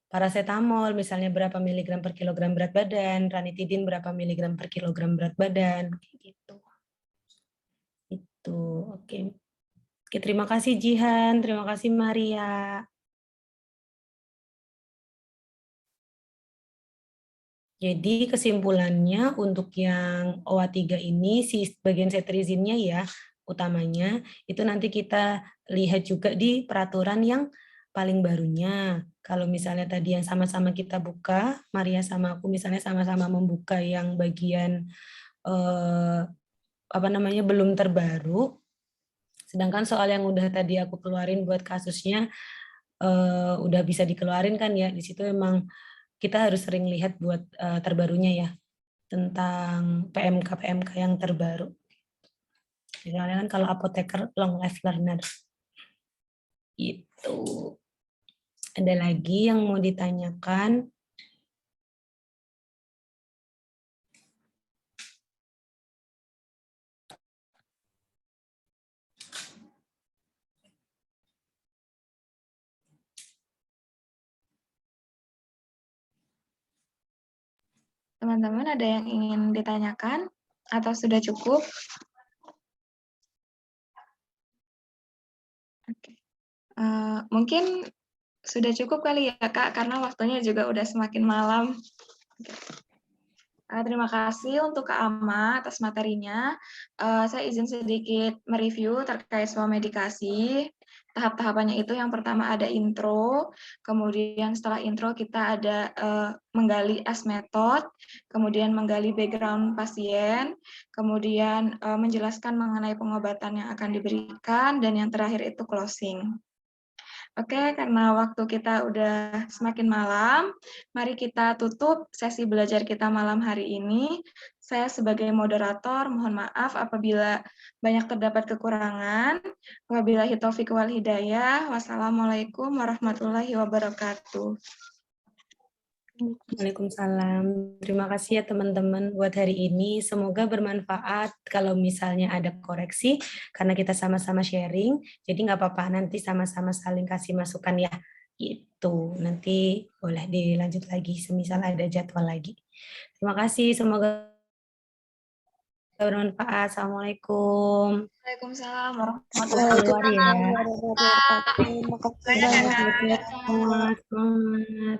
Paracetamol misalnya berapa miligram per kilogram berat badan, ranitidin berapa miligram per kilogram berat badan, kayak gitu. Itu, oke. Oke, terima kasih Jihan, terima kasih Maria. Jadi kesimpulannya untuk yang OA3 ini, si bagian cetirizine-nya ya, utamanya, itu nanti kita lihat juga di peraturan yang paling barunya. Kalau misalnya tadi yang sama-sama kita buka, Maria sama aku misalnya sama-sama membuka yang bagian belum terbaru, sedangkan soal yang udah tadi aku keluarin buat kasusnya udah bisa dikeluarin kan ya, di situ emang kita harus sering lihat buat terbarunya ya, tentang PMK yang terbaru. Misalnya kan kalau apoteker long life learner. Itu. Ada lagi yang mau ditanyakan? Teman-teman ada yang ingin ditanyakan atau sudah cukup? Oke. Mungkin sudah cukup kali ya Kak, karena waktunya juga udah semakin malam. Terima kasih untuk Kak Ama atas materinya. Saya izin sedikit mereview terkait swamedikasi. Tahap-tahapannya itu yang pertama ada intro, kemudian setelah intro kita ada menggali as method, kemudian menggali background pasien, kemudian menjelaskan mengenai pengobatan yang akan diberikan, dan yang terakhir itu closing. Oke, karena waktu kita udah semakin malam, mari kita tutup sesi belajar kita malam hari ini. Saya sebagai moderator mohon maaf apabila banyak terdapat kekurangan. Wabillahi taufiq wal hidayah. Wassalamualaikum warahmatullahi wabarakatuh. Waalaikumsalam. Terima kasih ya teman-teman buat hari ini. Semoga bermanfaat. Kalau misalnya ada koreksi, karena kita sama-sama sharing, jadi nggak apa-apa, nanti sama-sama saling kasih masukan ya. Gitu. Nanti boleh dilanjut lagi, semisal ada jadwal lagi. Terima kasih, semoga bermanfaat. Assalamualaikum. Waalaikumsalam warahmatullahi Keluar ya. wabarakatuh. Semangat.